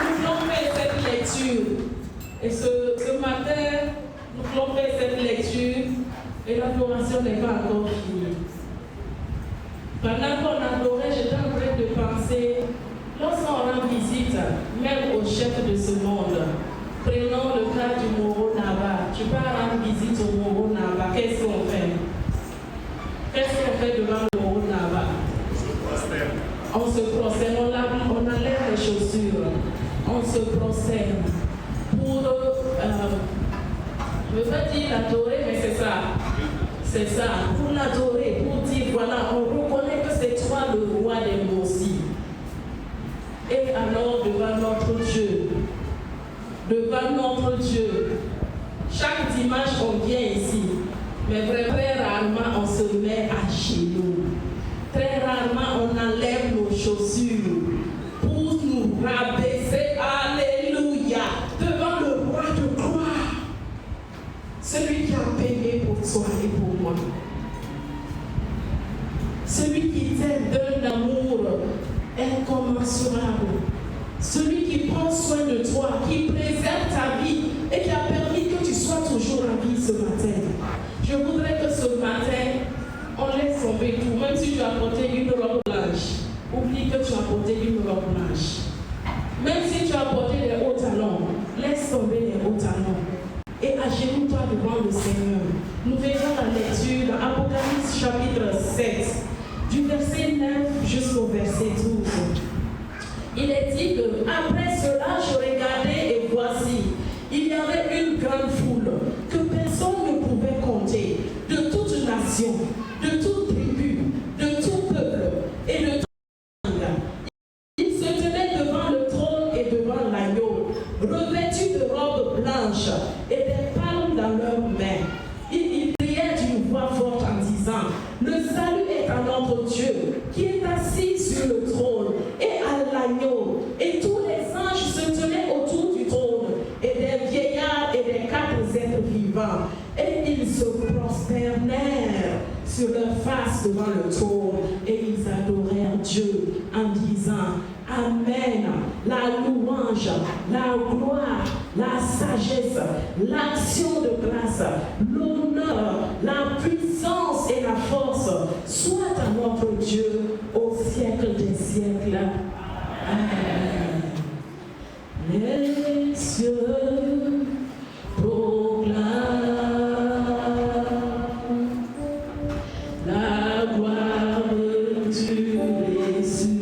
Nous voulons faire cette lecture. Et ce matin, nous voulons faire cette lecture et l'adoration n'est pas encore finie. Pendant qu'on adorait, j'étais en train de penser, lorsqu'on rend visite, même au chef de ce monde, prenons le cas du Moro Naba. Tu vas rendre visite au Moro Naba, qu'est-ce qu'on fait? Qu'est-ce qu'on fait devant le Moro Naba? On se prosterne, on enlève les chaussures, on se prosterne pour, je veux dire l'adorer, mais c'est ça. C'est ça, pour l'adorer, pour dire voilà, on reconnaît que c'est toi le roi des Mossi. Et alors devant notre Dieu, chaque dimanche on vient ici, mais vraiment très rarement on se met à genoux. Très rarement on enlève nos chaussures pour nous rabaisser, alléluia, devant le roi de gloire. Celui qui a payé pour toi et pour moi. Celui qui t'aime d'un amour incommensurable. Celui qui prend soin de toi, qui préserve ta vie et qui a permis que tu sois toujours en vie ce matin. Je voudrais que ce matin, on laisse tomber tout. Même si tu as porté une robe blanche, oublie que tu as porté une robe blanche. Même si tu as porté des hauts talons, laisse tomber les hauts talons. Et agenouille-toi devant le Seigneur. Nous faisons la lecture dans Apocalypse chapitre 7, du verset 9 jusqu'au verset 12. Il est dit que après cela, je regardais et voici, il y avait une grande foule que personne ne pouvait compter, de toute nation, de toute tribu, de tout peuple et de toute langue. Ils se tenaient devant le trône et devant l'agneau, revêtus de robes blanches et des palmes dans leurs mains. Ils priaient d'une voix forte en disant, le salut est à notre Dieu qui est assis sur le trône et à l'agneau. Et tous les anges se tenaient autour du trône et des vieillards et des quatre êtres vivants. Et ils se prosternèrent sur leur face devant le trône et ils adorèrent Dieu en disant, Amen, la louange, la gloire, la sagesse, l'action de grâce, l'honneur, la puissance et la force soient à notre Dieu au siècle des siècles. Amen. Les cieux proclament la gloire du ressuscité.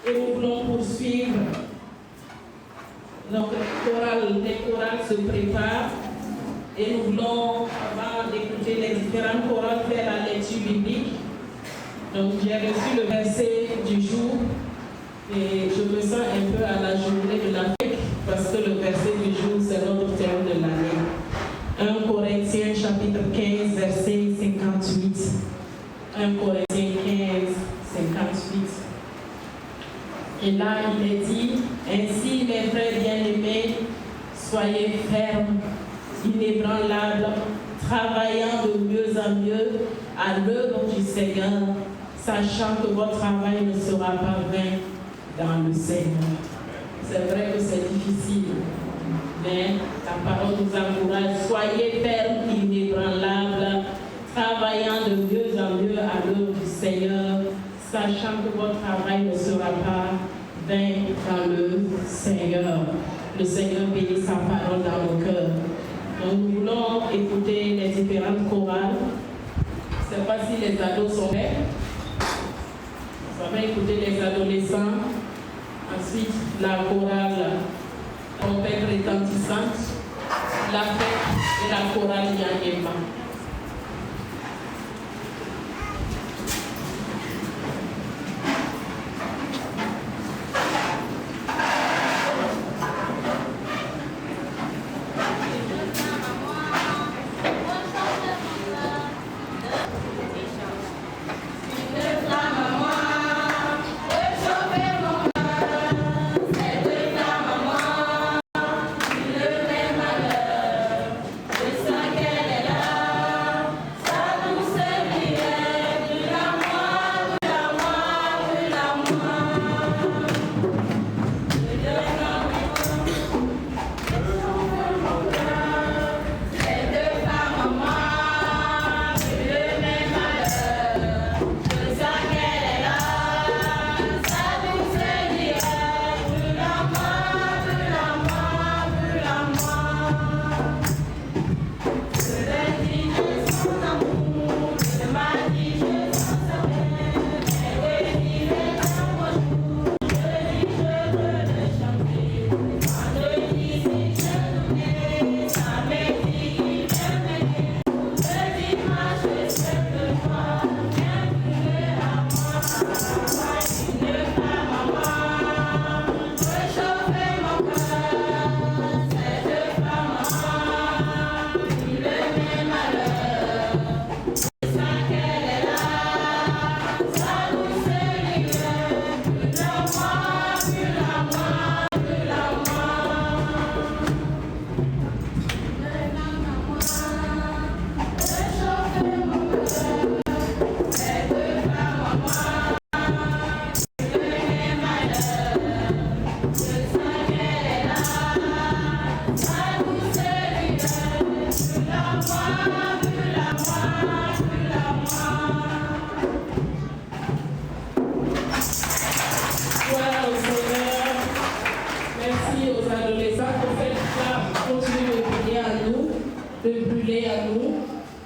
Et nous voulons poursuivre. Donc, les chorales se préparent. Et nous voulons, avant d'écouter les différentes chorales, faire la lecture biblique. Donc, j'ai reçu le verset du jour. Et je me sens un peu à la journée de l'Afrique, parce que le verset du jour, c'est notre thème de l'année. 1 Corinthiens chapitre 15, verset 58. 1 Corinthiens 15, 58. Et là, il est dit, ainsi mes frères bien-aimés, soyez fermes, inébranlables, travaillant de mieux en mieux à l'œuvre du Seigneur, sachant que votre travail ne sera pas vain dans le Seigneur. C'est vrai que c'est difficile, mais la parole nous encourage. Soyez fermes, inébranlables, travaillant de mieux en mieux à l'œuvre du Seigneur, sachant que votre travail ne sera pas vain dans le Seigneur. Le Seigneur bénit sa parole dans nos cœurs. Donc nous voulons écouter les différentes chorales. Je ne sais pas si les ados sont prêts. On va écouter les adolescents. Ensuite, la chorale trompette retentissante, la fête et la chorale Yangema.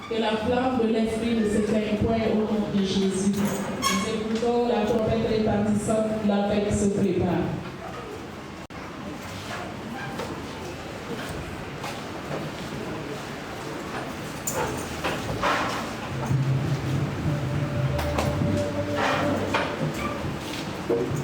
Que la flamme de l'esprit ne s'éteigne point au nom de Jésus. Nous écoutons la trompette retentissante, la fête se prépare. Thank you.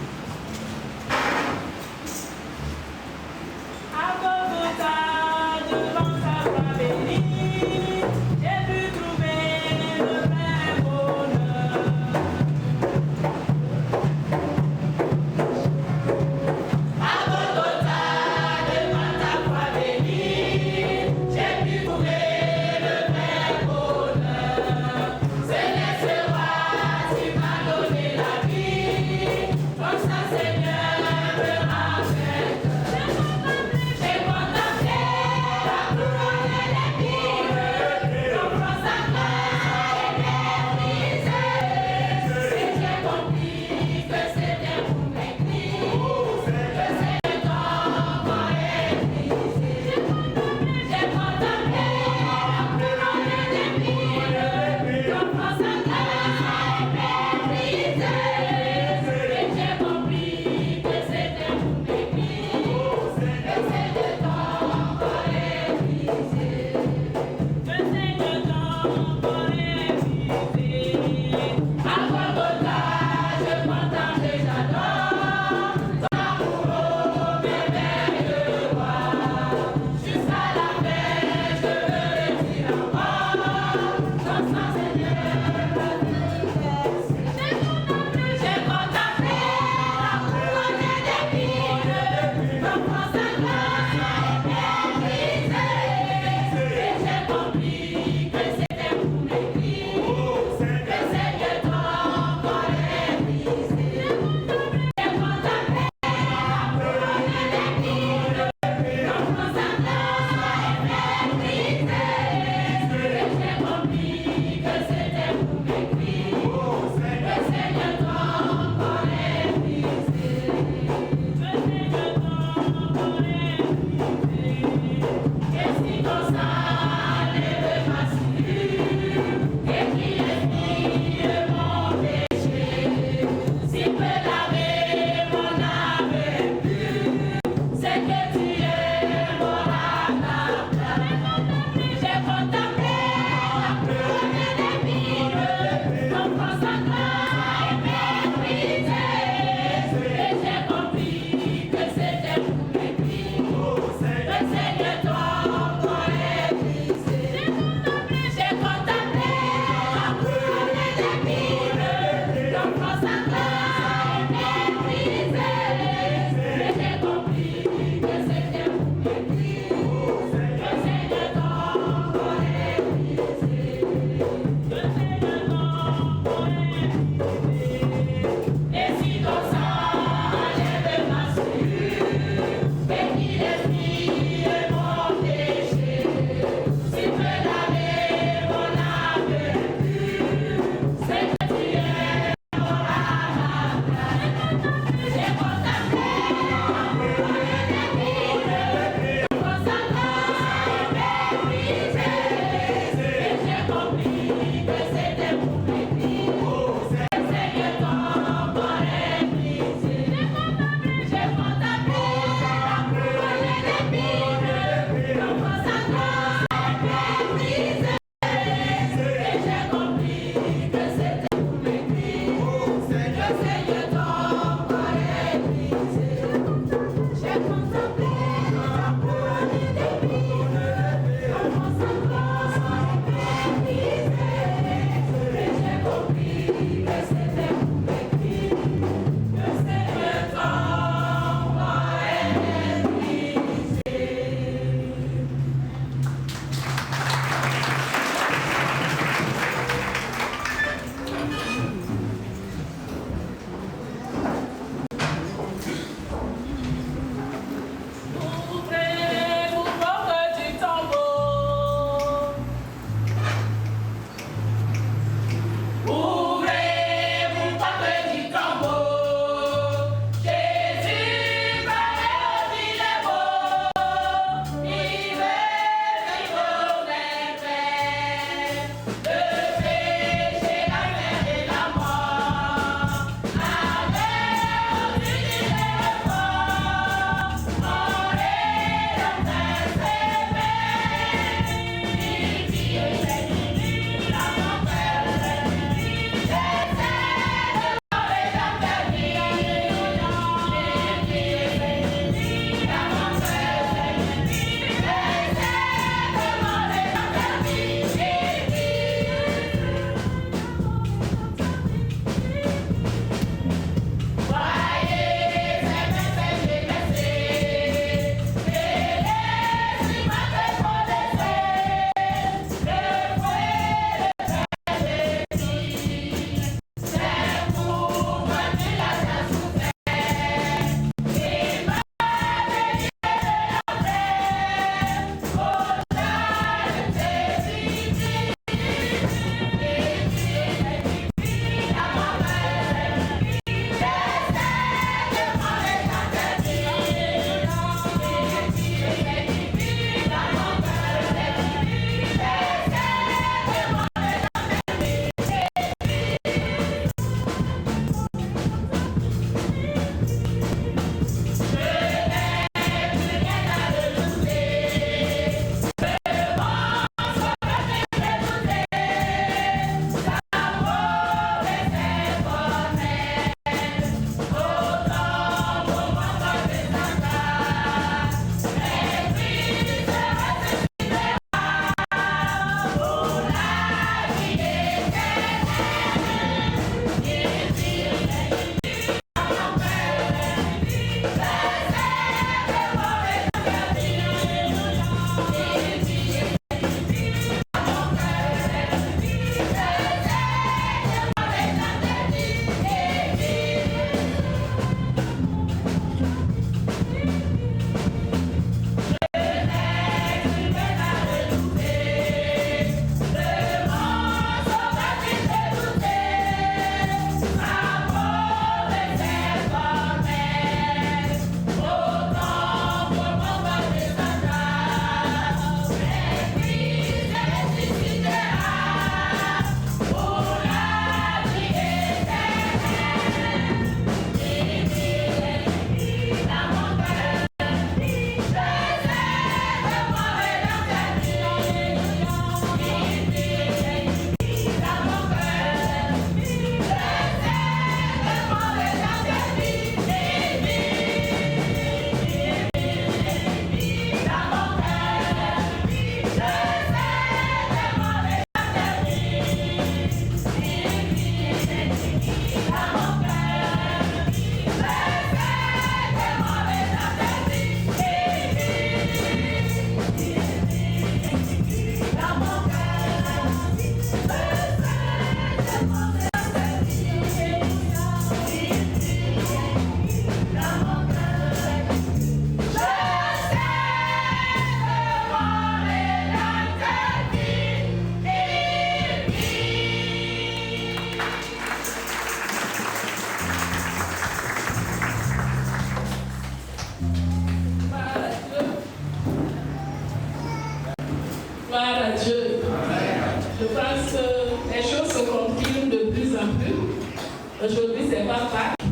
Aujourd'hui, c'est pas Pâques,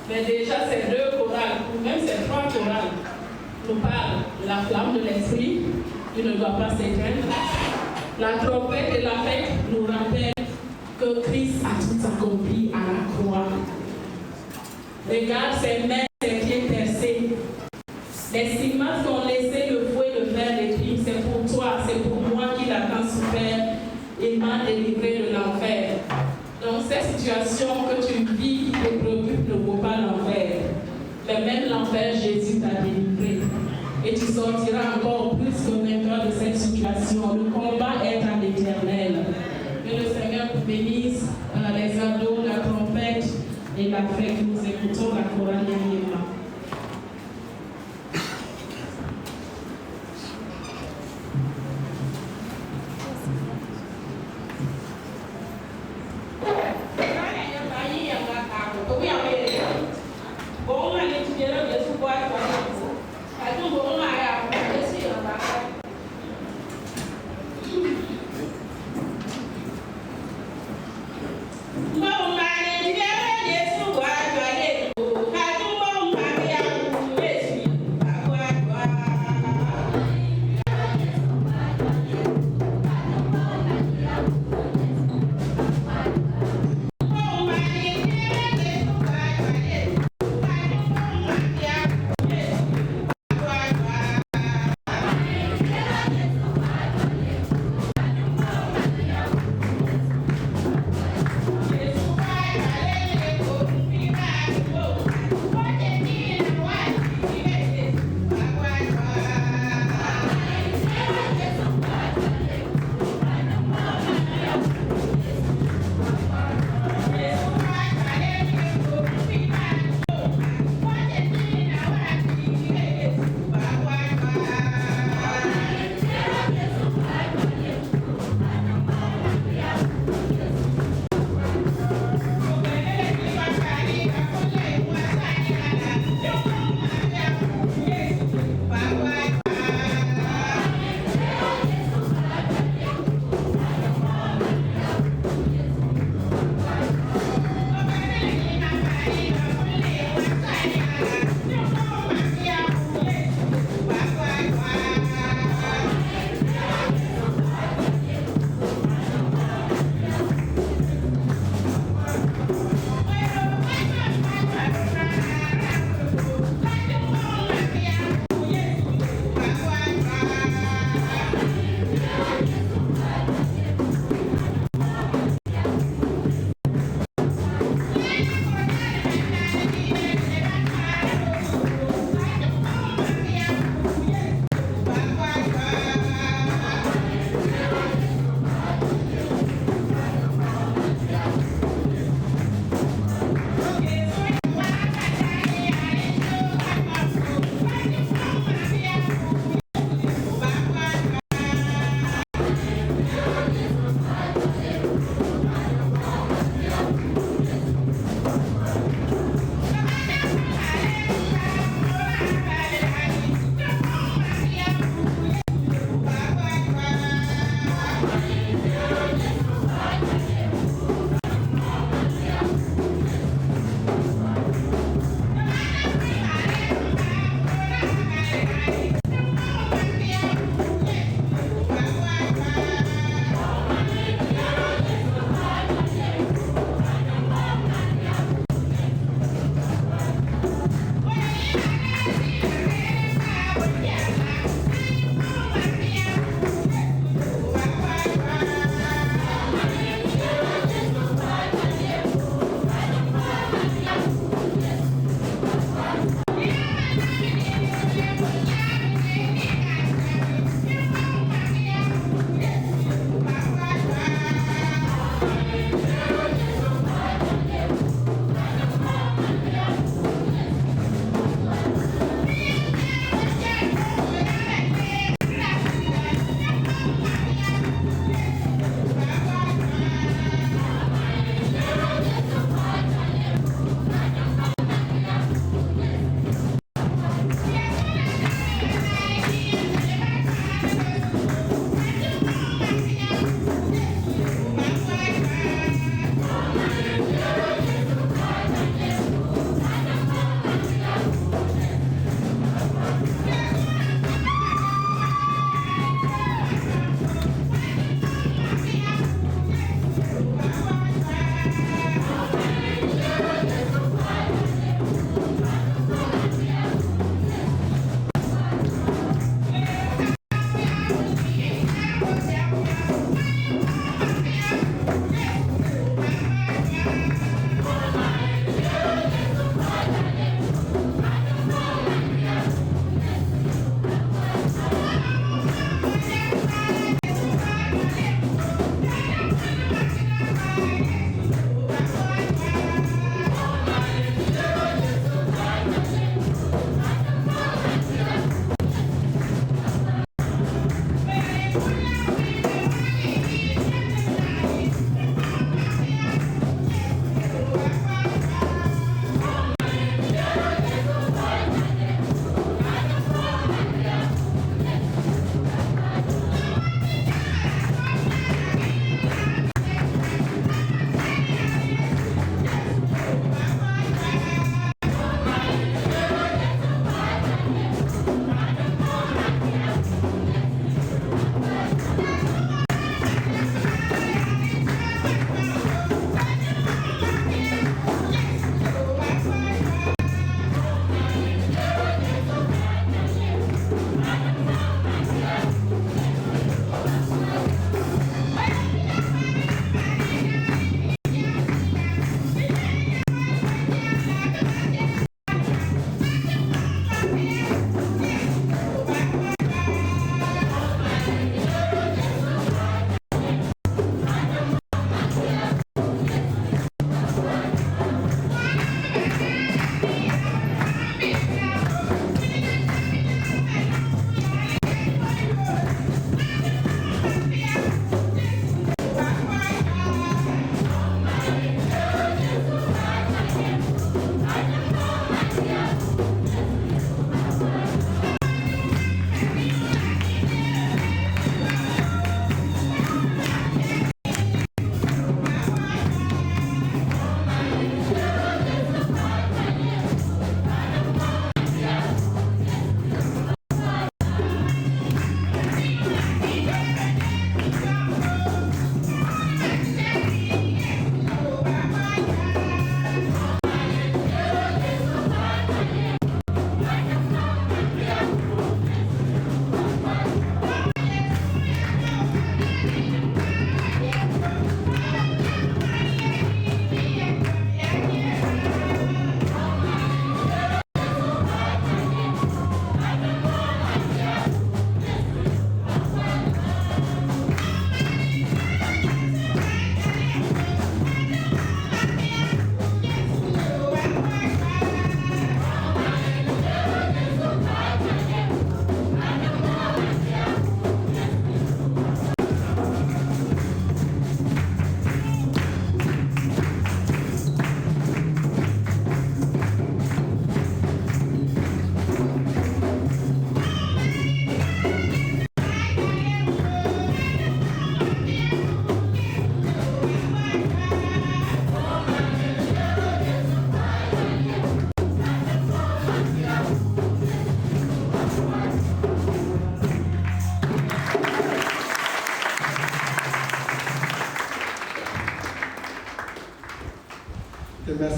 mais déjà ces 2 chorales, ou même ces 3 chorales, nous parlent de la flamme de l'esprit qui ne doit pas s'éteindre. La trompette et la fête nous rappellent que Christ a tout accompli à la croix. Regarde ses mains, ses pieds percés. Les stigmates qui ont laissé le fouet de fer des crimes, c'est pour toi, c'est pour moi qu'il a tant souffert. Il m'a délivré de l'enfer. Donc cette situation que tu vis, qui te préoccupe, ne vaut pas l'enfer. Mais même l'enfer, Jésus t'a délivré. Et tu sortiras encore plus que vainqueur de cette situation. Le combat est à l'Éternel. Que le Seigneur vous bénisse, les ados, la trompette et la fête. Nous écoutons la chorale Yanyema. Mama,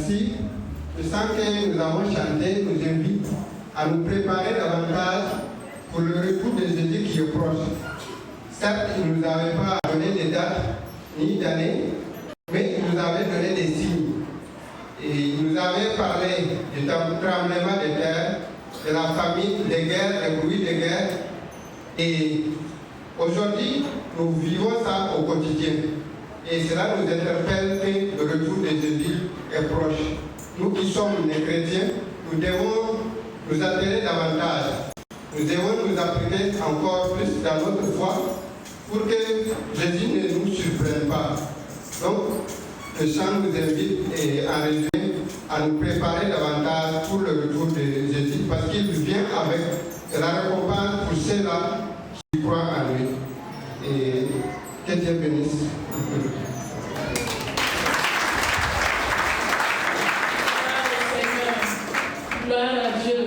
merci. Le chant que nous avons chanté nous invite à nous préparer davantage pour le retour de Jésus qui est proche. Certes, il ne nous avait pas donné des dates ni d'années, mais il nous avait donné des signes. Et il nous avait parlé du tremblement de terre, de la famine, des guerres, des bruits de guerre. Et aujourd'hui, nous vivons ça au quotidien. Et cela nous interpelle que le retour de Jésus est proche. Nous qui sommes des chrétiens, nous devons nous atteler davantage. Nous devons nous appliquer encore plus dans notre foi pour que Jésus ne nous surprenne pas. Donc, le chant nous invite en résumé à nous préparer davantage pour le retour de Jésus parce qu'il vient avec la récompense pour ceux-là qui croient en lui. Et que Dieu bénisse. Gloire à Dieu,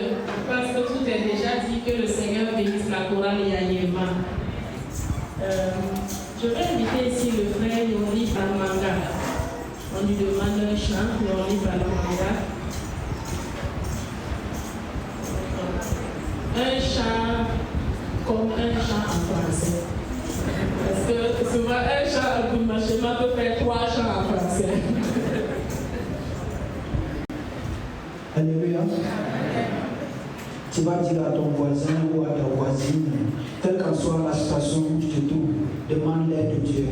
parce que tout est déjà dit, que le Seigneur bénisse la chorale et Yayema. Je vais inviter ici le frère Yoli Balmanga. On lui demande un chant, Yoli Balmanga. Un chant comme un chant en français. Parce que souvent un chant en Koumachema peut faire 3 chants en français. Alléluia. Tu vas dire à ton voisin ou à ta voisine, quelle qu'en soit la situation où tu te trouves, demande l'aide de Dieu.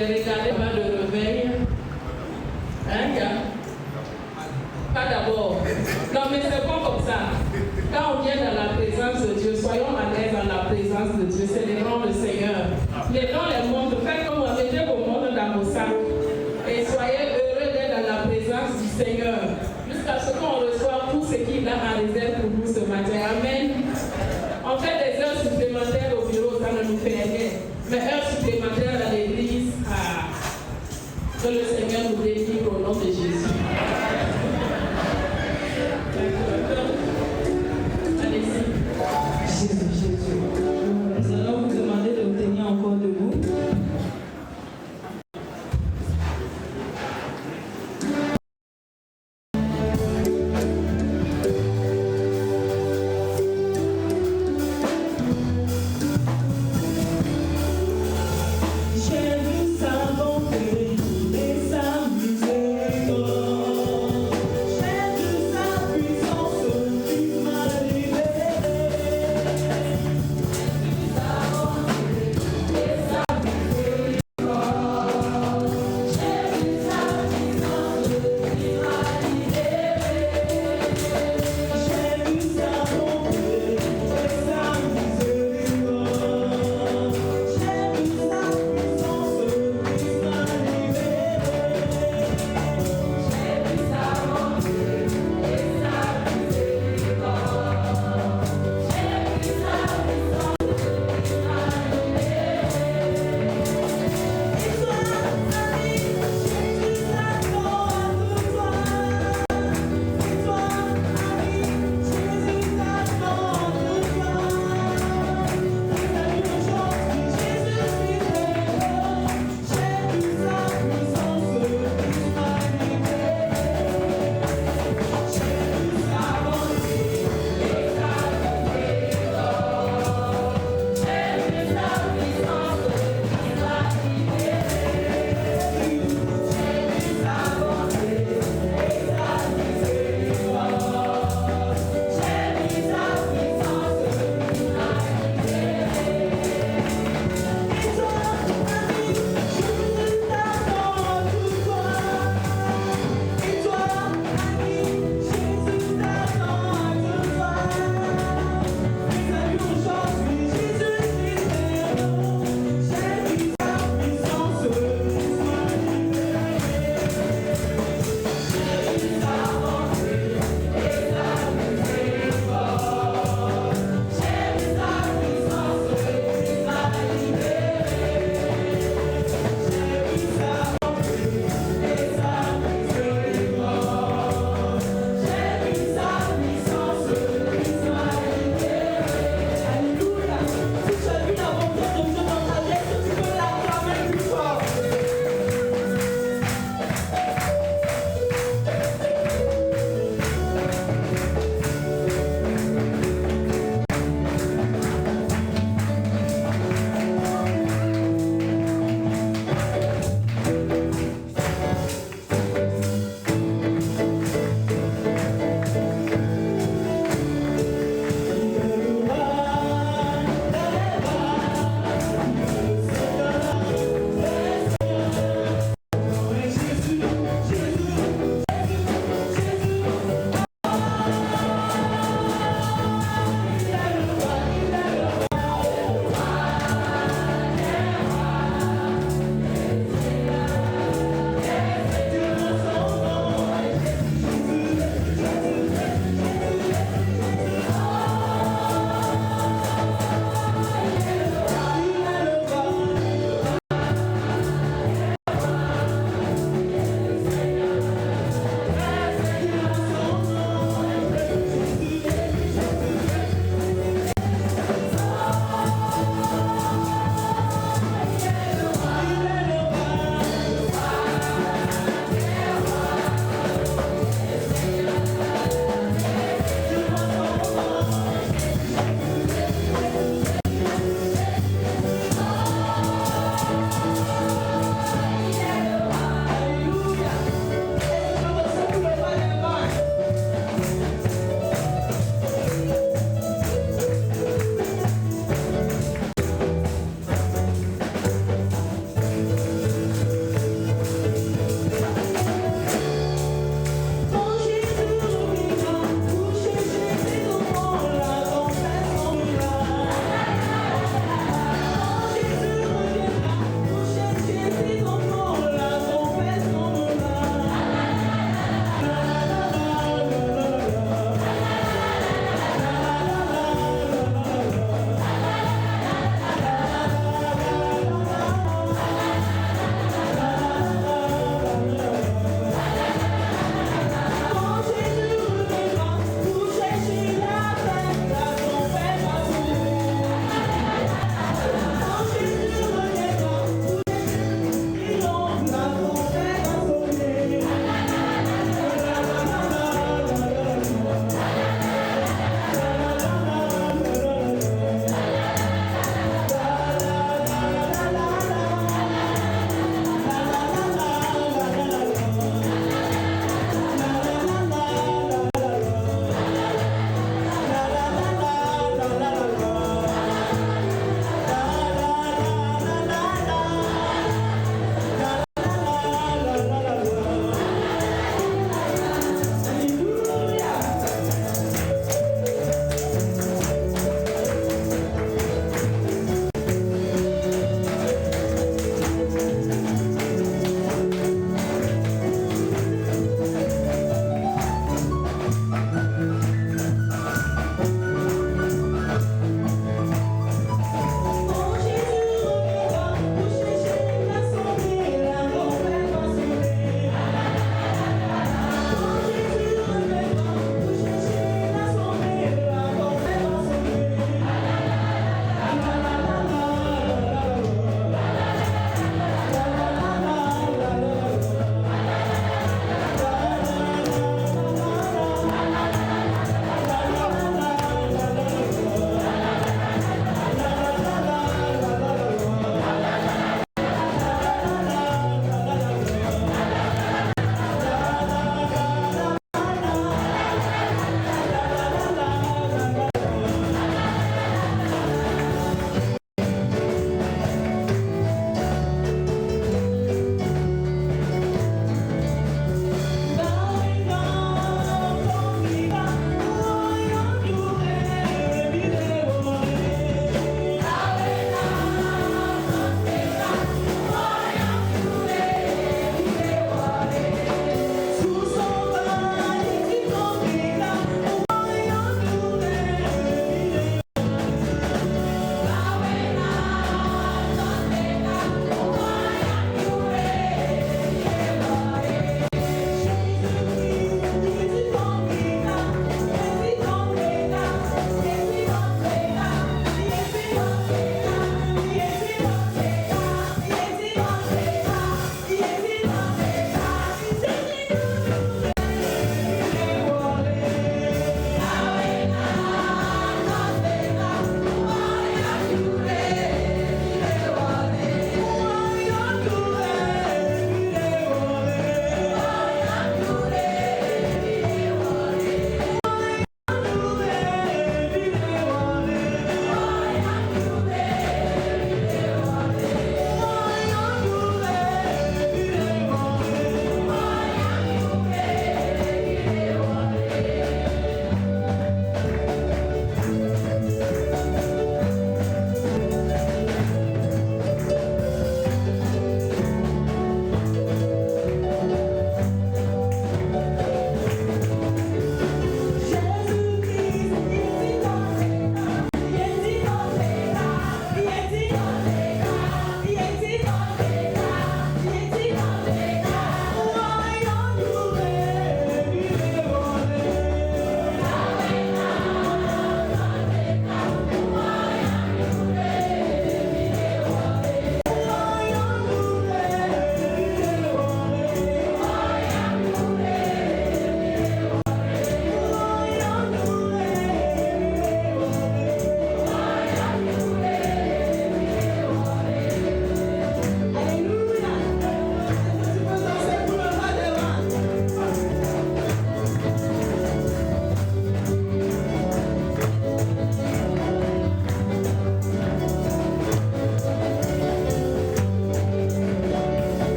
J'ai regardé pas de réveil. Hein, gars? Pas d'abord. Non, mais c'est pas comme ça. Quand on vient dans la présence de Dieu, soyons à l'aise dans la présence de Dieu. C'est les noms du Seigneur. Les noms les montrent. Faites comme vous mettez vos montres dans vos sacs. Et soyez heureux d'être dans la présence du Seigneur. Jusqu'à ce qu'on reçoive tout ce qu'il a en réserve pour nous ce matin. Amen. On fait des heures supplémentaires au bureau, ça ne nous fait rien. Mais heures supplémentaires à l'église, que le Seigneur nous délivre au nom de Jésus. Jésus. Nous allons vous demander de vous tenir encore debout.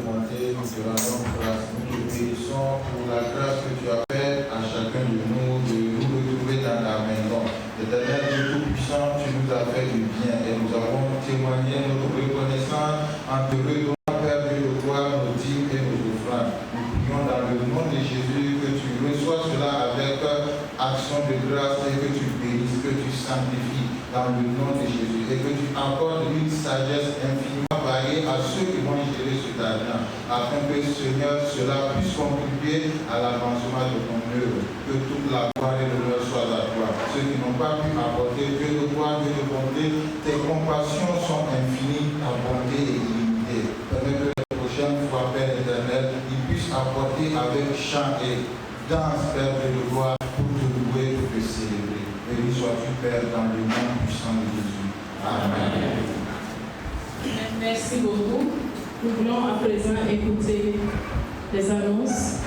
bonté, nous te rendons grâce. Nous te bénissons pour la grâce que tu as faite à chacun de nous retrouver dans ta maison. Éternel Dieu Tout-Puissant, tu nous as fait du bien et nous avons témoigné notre reconnaissance en te redonnant, Père Dieu de gloire, nos dîmes et nos offrandes. Nous prions dans le nom de Jésus que tu reçois cela avec action de grâce et que tu bénisses, que tu sanctifies dans le nom de Jésus et que tu accordes une sagesse infiniment variée à ceux qui vont gérer cet argent, afin que, Seigneur, cela puisse contribuer à l'avancement de ton œuvre, que toute la gloire et l'honneur soient à toi. Ceux qui n'ont pas pu apporter, Dieu de gloire, Dieu de bonté, tes compassions sont infinies, ta bonté est illimitée. Permets que la prochaine fois, Père éternel, ils puissent apporter avec chant et danse, Père de gloire, pour te louer, pour te célébrer. Béni sois-tu, Père, dans le nom puissant de Jésus. Amen. Merci beaucoup. Nous voulons à présent écouter les annonces.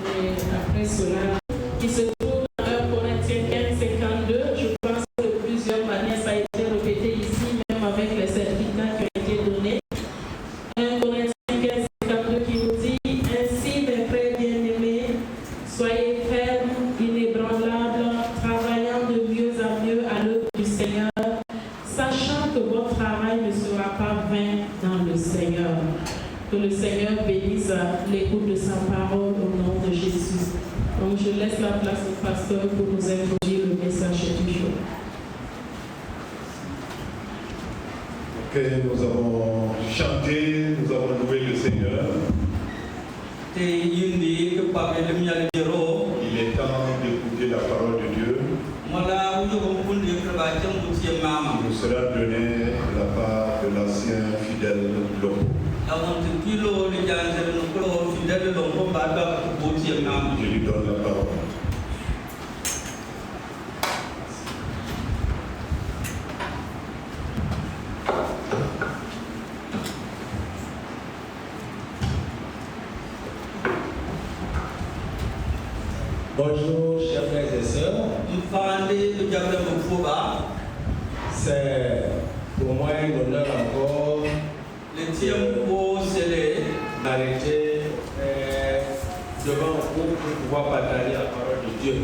Et après cela, qui se trouve dans 1 Corinthiens 15, 52, je pense que de plusieurs manières ça a été répété ici, même avec les certificats qui ont été donnés. 1 Corinthiens 15, 52 qui nous dit: ainsi, mes frères bien-aimés, soyez fermes, inébranlables, travaillant de mieux en mieux à l'œuvre du Seigneur, sachant que votre travail ne sera pas vain dans le Seigneur. Que le Seigneur bénisse l'écoute de sa parole au nom de Jésus. Donc je laisse la place au pasteur pour nous introduire le message du jour. Ok, nous avons chanté, nous avons loué le Seigneur. Il est temps d'écouter la parole de Dieu. Il nous sera donné la part de l'ancien fidèle Lobo. Je lui donne la parole. Bonjour chers frères et sœurs. C'est pour moi un honneur encore d'arrêter devant vous pour pouvoir partager la parole de Dieu.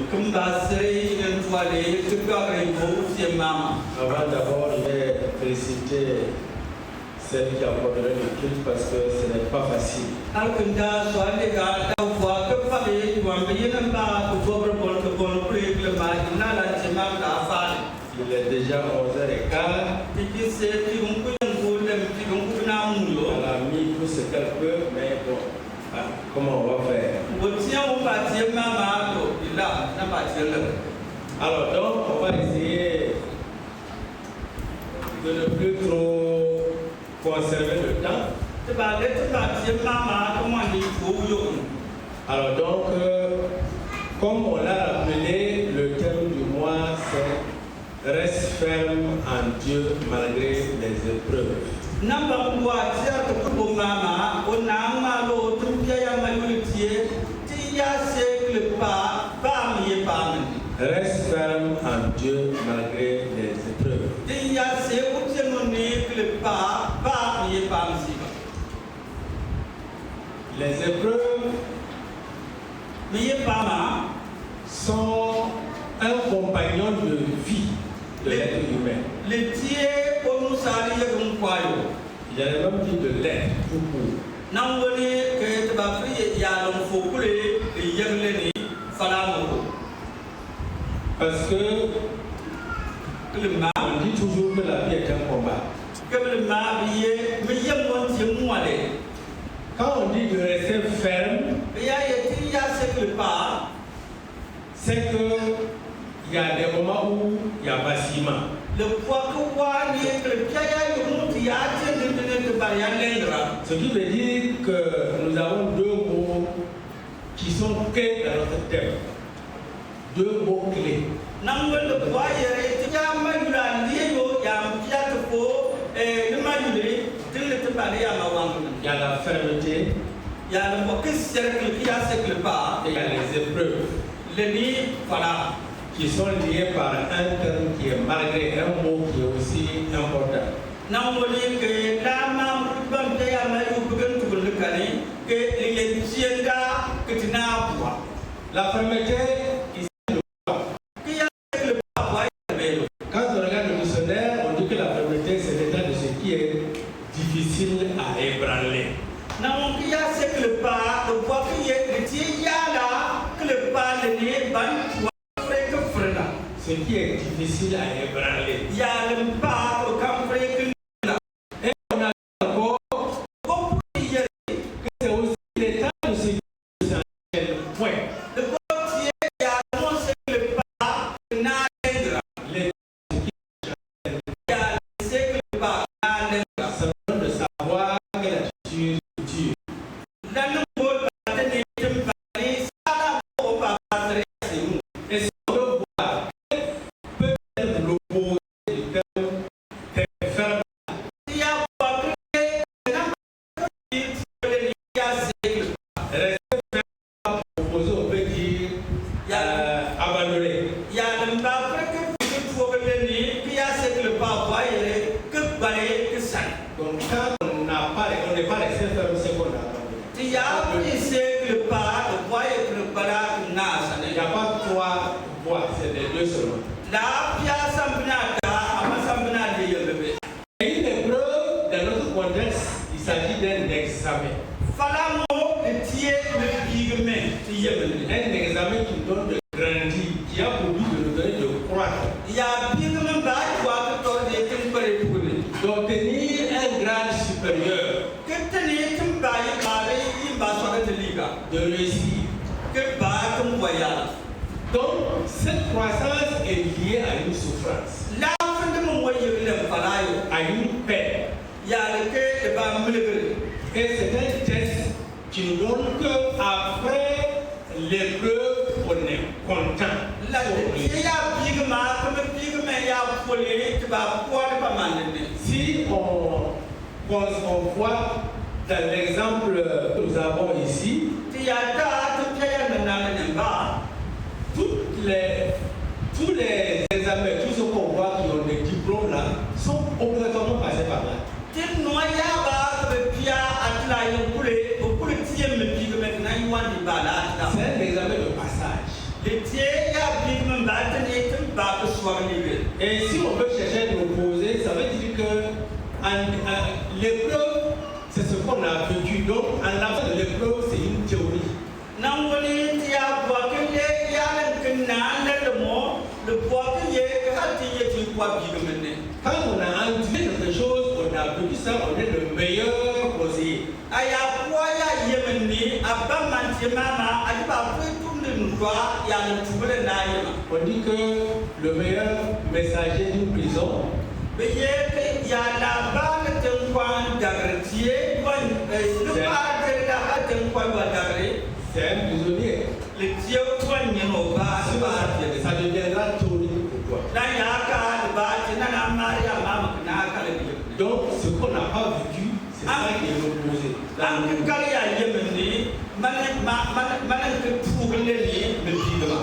Avant d'abord, je vais féliciter celle qui apporterait le culte parce que ce n'est pas facile. Il est déjà 11h15. Elle a mis tout ce qu'elle peut, mais bon, comment on va faire? Alors donc, on va essayer de ne plus trop conserver le temps. Alors donc, comme on l'a appelé, le thème du mois c'est reste ferme en Dieu malgré les épreuves. Reste ferme en Dieu malgré les épreuves. Les épreuves sont un compagnon de vie de l'être humain. J'allais même dire de l'être tout court. Parce que on dit toujours que la vie est un combat. Quand on dit de rester ferme, c'est qu'il y a des moments où il y a vacillement. Ce qui veut dire que nous avons deux mots qui sont clés dans notre thème. Deux mots clés. Il y a la fermeté, il y a les épreuves qui sont liées par un terme qui est malgré un mot qui est aussi important. que tu n'as pas. La fermeté, ici, quand on regarde le dictionnaire, on dit que la fermeté, c'est l'état de ce qui est difficile à ébranler. Non, il y a ce que le pas, le bois qui est il y a là, que le pas, le nez, ce qui est difficile à ébranler. Il y a le pas, le cambré que et on a encore que c'est aussi l'état de ce qui est le point. le bois il y a non c'est que le pas, n'a l'endra. Il y a c'est que le pas, n'a l'endra. Ça veut dire de savoir que la attitude dure. Dans le monde, et si on veut voir, peut-être l'opposé du terme ferme. Opposé, on peut dire abandonné. Il y a le pas que faut venir, puis il y a ce que le pas voit, que balayer, que ça. Donc quand on n'est pas resté ferme, c'est qu'on a abandonné. Il y a ce que le pas, le voit et que le bala, que n'a. Il n'y a pas trois voies, c'est les deux seulement. La pièce Et une épreuve, dans notre contexte, il s'agit d'un examen. Un examen qui donne de grandir, qui a pour but de nous donner de croître. D'obtenir un grade supérieur. De réussir. Donc, cette croissance est liée à une souffrance, à une paix. Et c'est un test qui nous donne qu'après l'épreuve, on est content. Si on voit dans l'exemple que nous avons ici, tous les examens, tous ceux qu'on voit qui ont des diplômes là, sont obligatoirement passés par là. C'est un examen de passage. Et si on veut chercher à nous poser, ça veut dire que l'épreuve, c'est ce qu'on a vécu. Donc, en l'avant de l'épreuve, c'est une théorie. Quand on a entendu quelque chose, on a vécu ça, on est le meilleur conseiller. On dit que le meilleur messager d'une prison, c'est un prisonnier. Ça deviendra théorique pour toi. Donc, ce qu'on n'a pas vécu, c'est ça qui est l'opposé.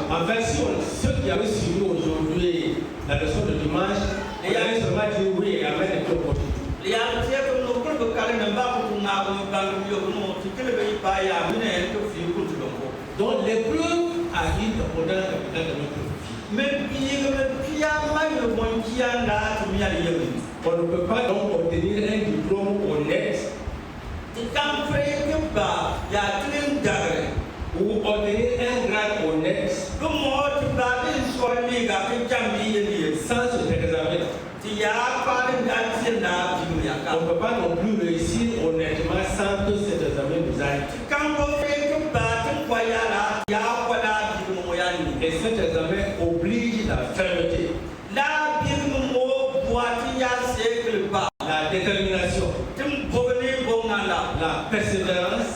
En fait, si ceux qui avaient suivi aujourd'hui la leçon de dimanche, ils allaient seulement dire oui et amen et tout. Donc l'épreuve arrive pendant la capitale de notre vie. On ne peut pas donc obtenir un diplôme honnête ou obtenir un grade honnête sans cet examen. On ne peut pas non plus réussir honnêtement sans que cet examen nous aide. Et cet examen oblige la fermeté, la détermination, la persévérance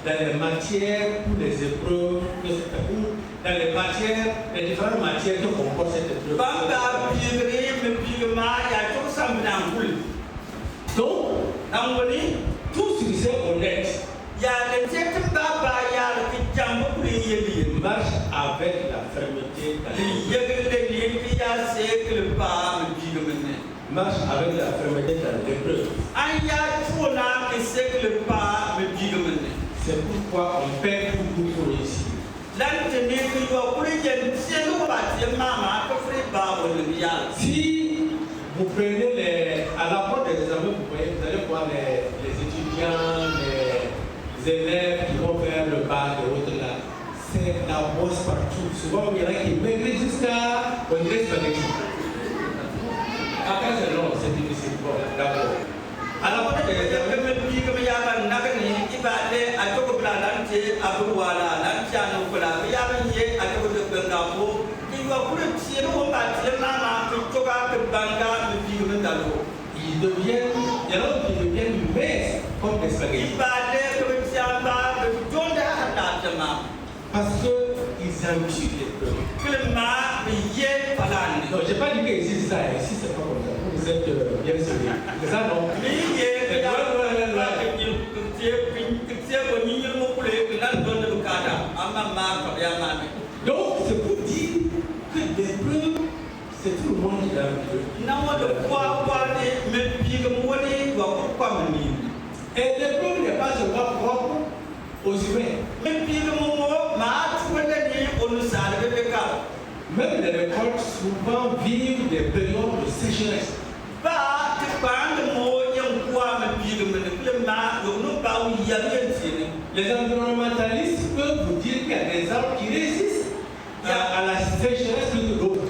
dans les matières ou les épreuves, ou dans les différentes matières que comporte cette épreuve. Donc, tout succès honnête marche avec la fermeté dans marche avec la fermeté dans l'épreuve. C'est pourquoi fois on perd tout pour réussir. Si vous prenez à la porte des examens, vous allez voir les étudiants, les élèves qui vont faire le bac et autres là. C'est la bosse partout. Souvent, il y en a qui maigrissent jusqu'à on dirait spaghetti. Après, c'est long, c'est difficile. Bon, d'accord. Alors, ils deviennent, il y en a qui deviennent minces comme des spaghettis. Parce qu'ils amputent les preuves. Non, je n'ai pas dit que ici c'est ça, ici c'est pas comme ça. Vous êtes bien sûr. C'est ça non? Donc c'est pour dire que des preuves, c'est tout le monde qui a un peu. Et les preuves n'est pas seulement propre aux humains. Même les récoltes souvent vivent des périodes de sécheresse. Les environnementalistes peuvent vous dire qu'il y a des arbres qui résistent à la sécheresse plus que d'autres.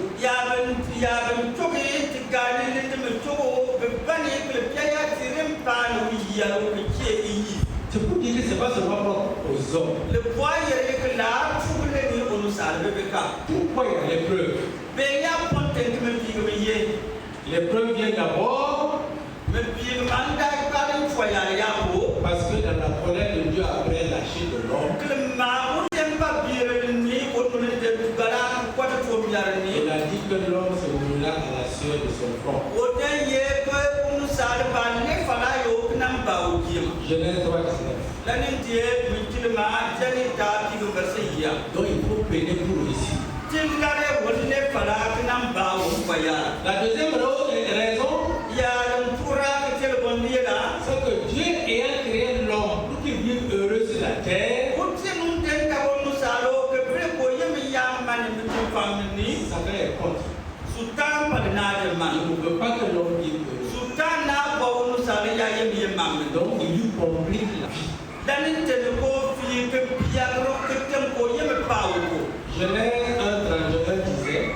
C'est pour dire que ce n'est pas seulement propre aux hommes. Pourquoi il y a les preuves? Les preuves viennent d'abord parce que dans la colère de Dieu après la chute de l'homme, il a dit que l'homme se brûla à la sueur de son front. Genèse 3, 19. Donc il faut peiner pour réussir. La deuxième raison, c'est que Dieu ayant créé l'homme pour qu'il vive heureux sur la terre, Satan est contre. Il ne veut pas que l'homme vive heureux. Donc il lui complique la vie. Genèse 1:31 disait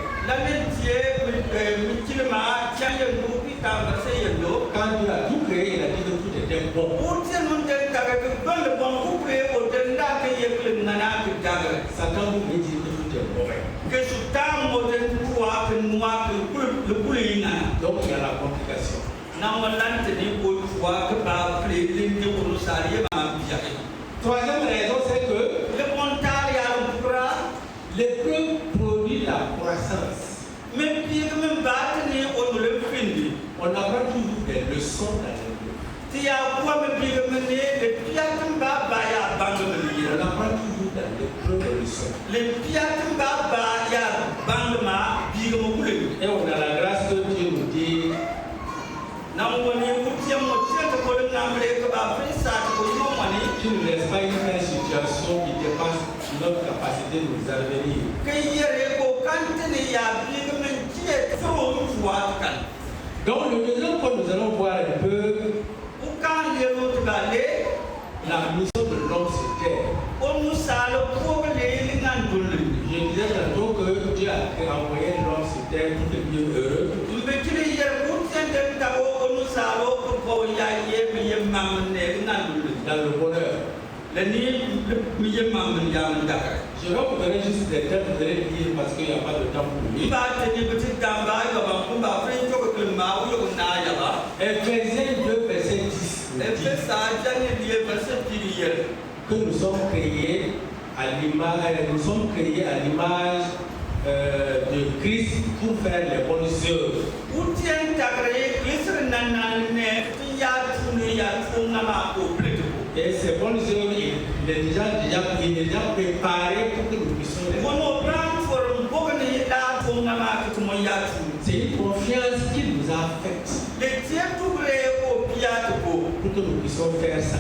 quand Dieu a tout créé, il a dit que tout était bon. Satan vous dit que tout est mauvais. Donc il y a la complication. Troisième raison, c'est que l'épreuve produit la croissance. On apprend toujours des leçons dans l'épreuve. On apprend toujours dans l'épreuve des leçons. Et on a la grâce que Dieu nous dit. Tu ne laisses pas une situation qui dépasse notre capacité de nous advenir. Donc le deuxième point, nous allons voir un peu la mission de l'homme sur terre. Je disais tantôt que Dieu a envoyé l'homme sur terre pour le mieux heureux. Dans le bonheur. Je vais vous donner juste des termes, vous allez dire parce qu'il n'y a pas de temps pour lui. Ephésiens 2, verset 10. Que nous sommes créés à l'image de Christ pour faire les bonnes œuvres. Et ces bonnes œuvres, il est déjà préparé pour que nous puissions les faire. C'est une confiance qu'il nous a faite pour que nous puissions puissions faire ça.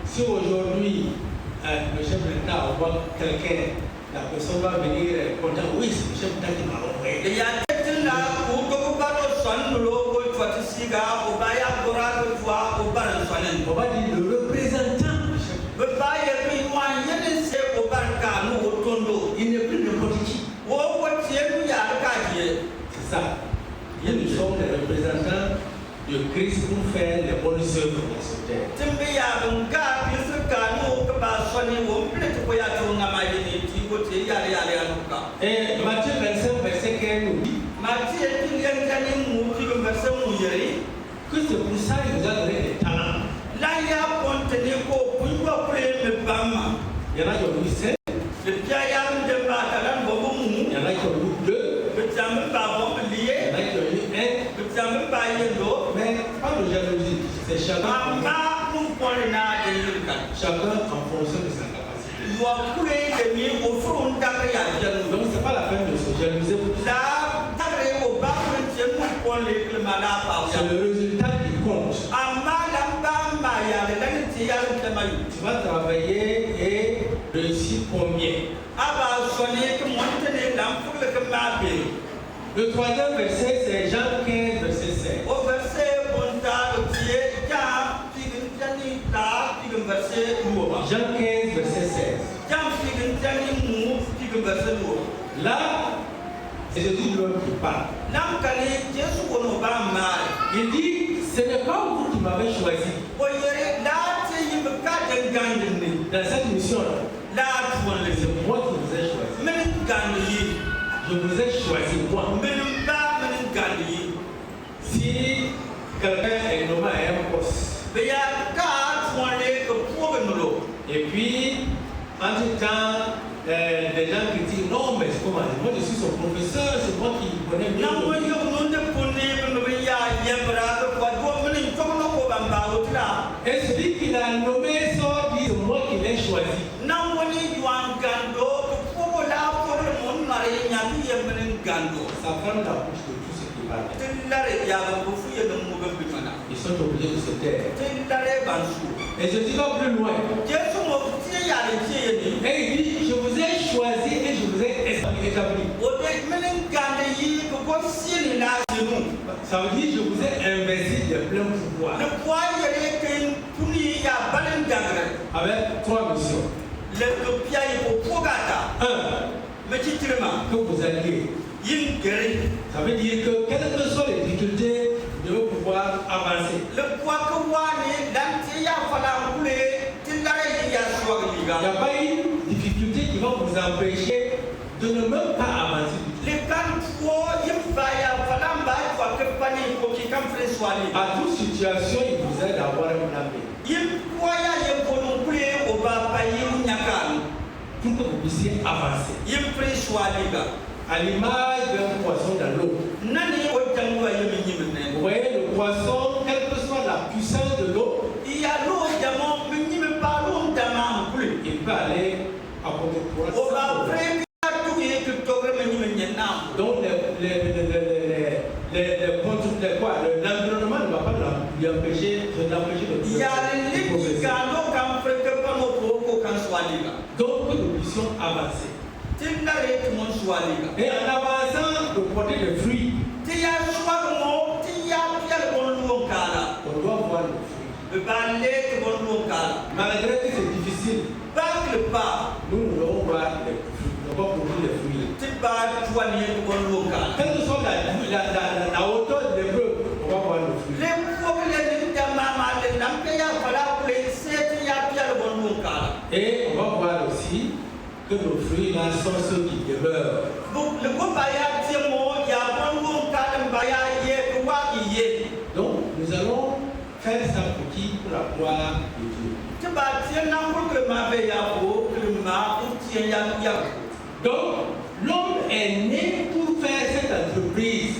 Si aujourd'hui, le chef de l'État envoie quelqu'un, la personne va venir répondre, oui, c'est le chef d'État qui m'a envoyé. On va dire le représentant du chef. Il n'est plus n'importe qui. C'est ça. Nous sommes les représentants de Christ pour faire les bonnes œuvres dans ce terre. Et Matthieu 25, verset 15 nous dit que c'est pour ça qu'il nous a donné des talents. Il y en a qui ont eu 7. Il y en a qui ont eu 2. Il y en a qui ont eu 1. Mais pas de jalousie, c'est chacun en fonction de sa capacité. Donc c'est pas la peine de se jalouser pour ça. C'est le résultat qui compte. Tu vas travailler et réussir combien? Le troisième verset, c'est Jean 15, verset 16. Jean 15, verset 16. Là, c'est Jésus lui-même qui parle. Il dit, ce n'est pas vous qui m'avez choisi. Dans cette mission-là, c'est moi qui vous ai choisi. Je vous ai choisi, moi. Si quelqu'un est nommé à un poste, et puis, entre-temps, des gens qui disent non, mais c'est comment? Moi je suis son professeur, c'est moi qui connais mieux. Et celui qui l'a nommé sort dit c'est moi qui l'ai choisi. Ça ferme la bouche de tous ceux qui parlent. Ils sont obligés de se taire. Et je dis pas plus loin. Et il dit, je vous ai choisi et je vous ai établi. Ça veut dire, je vous ai investi de plein pouvoir. Avec 3 missions. 1. Que vous alliez. Ça veut dire que quelles que soient les difficultés, de pouvoir avancer. Il n'y a pas une difficulté qui va vous empêcher de ne même pas avancer. À toute situation, il vous aide à avoir un plan B. Pour que vous puissiez avancer. À l'image d'un poisson dans l'eau. Vous voyez le poisson, quelle que soit la puissance de l'eau, il peut aller à côté de toi. Donc l'environnement ne va pas lui empêcher de donc que nous puissions avancer. Et en avançant, de porter des fruits. On doit voir le fruit. Malgré que c'est difficile, nous devons voir les fruits. Nous devons produire les fruits. Quelle que soit la hauteur des preuves, on va voir le fruit. Et on va voir aussi que nos fruits là sont ceux qui demeurent. Donc nous allons faire ça pour qui? Pour la gloire de Dieu. Donc l'homme est né pour faire cette entreprise.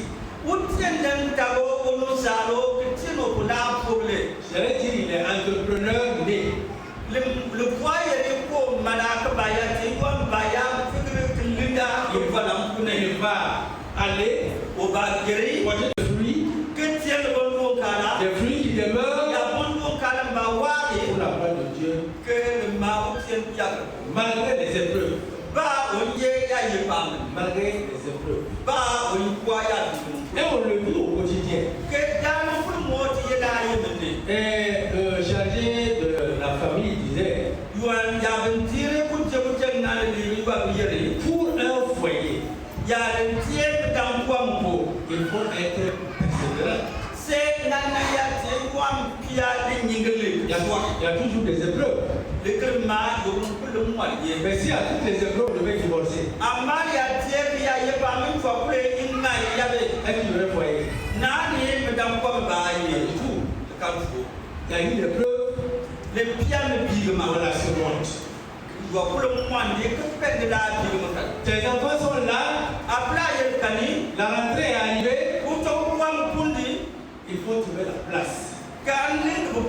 J'allais dire il est entrepreneur né. Il va aller au bagri, porter des fruits, des fruits qui demeurent ya bondo kalamba wari pour la gloire de Dieu, que le ma obtient ya malgré les épreuves, ba onye ya yepam malgré les épreuves. ba on kwa ya bitum Et on le vit au quotidien. que dans pour moti ya da yemene Et le chargé de la famille disait, yuan ya ben tire ku je na le li ba yere pour un foyer, ya le tie dans quoi mo il faut être persévérant. c'est nana ya tie quoi pia de nyingele Il y a toujours des épreuves. le que ma yo pour le mois ye Mais si à toutes les épreuves, on devait divorcer, amma ya tie ya ye ba min fa pour inna ya be est-ce qu'il y aurait foyer? nani me dans quoi ba ye tout comme faut Il y a une épreuve, le pia me bigma on la surmonte. yo pour le mois de que peine de la bigma Tes enfants sont là, apla ye kani la rentrée est arrivée, ou to quoi pundi il faut trouver la place. kan ling ko